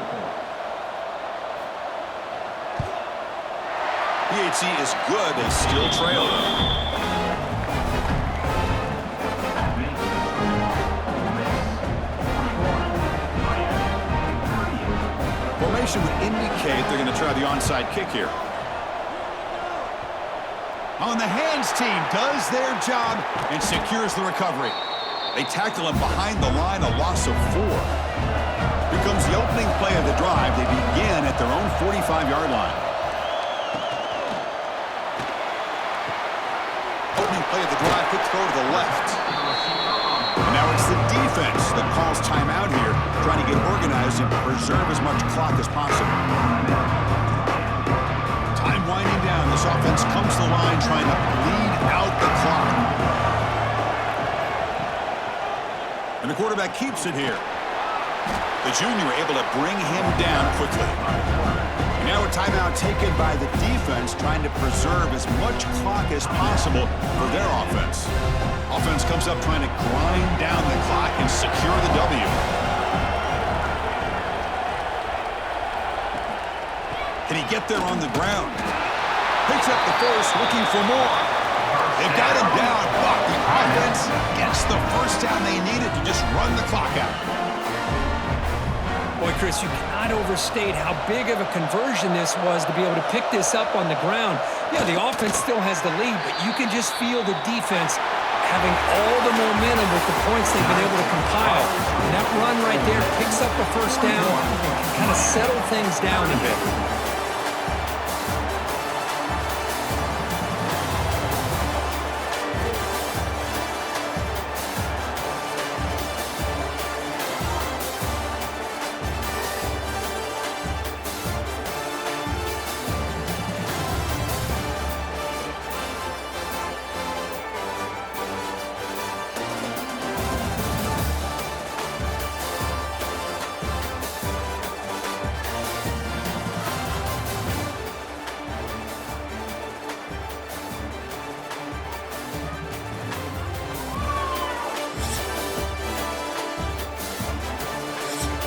PHC is good. They still trail. Formation would indicate they're going to try the onside kick here. On the hands team does their job and secures the recovery. They tackle him behind the line, a loss of 4. Here comes the opening play of the drive. They begin at their own 45-yard line. Opening play of the drive, quick throw to the left. And now it's the defense that calls timeout here, trying to get organized and preserve as much clock as possible. Time winding down. This offense comes to the line trying to bleed out the clock. And the quarterback keeps it here. The junior able to bring him down quickly. And now it's timeout taken by the defense, trying to preserve as much clock as possible for their offense. Offense comes up trying to grind down the clock and secure the W. Can he get there on the ground? Picks up the force, looking for more. They've got him down, but the offense gets the first down they needed to just run the clock out. Boy, Chris, you cannot overstate how big of a conversion this was to be able to pick this up on the ground. Yeah, the offense still has the lead, but you can just feel the defense having all the momentum with the points they've been able to compile. And that run right there picks up a first down and can kind of settle things down a bit.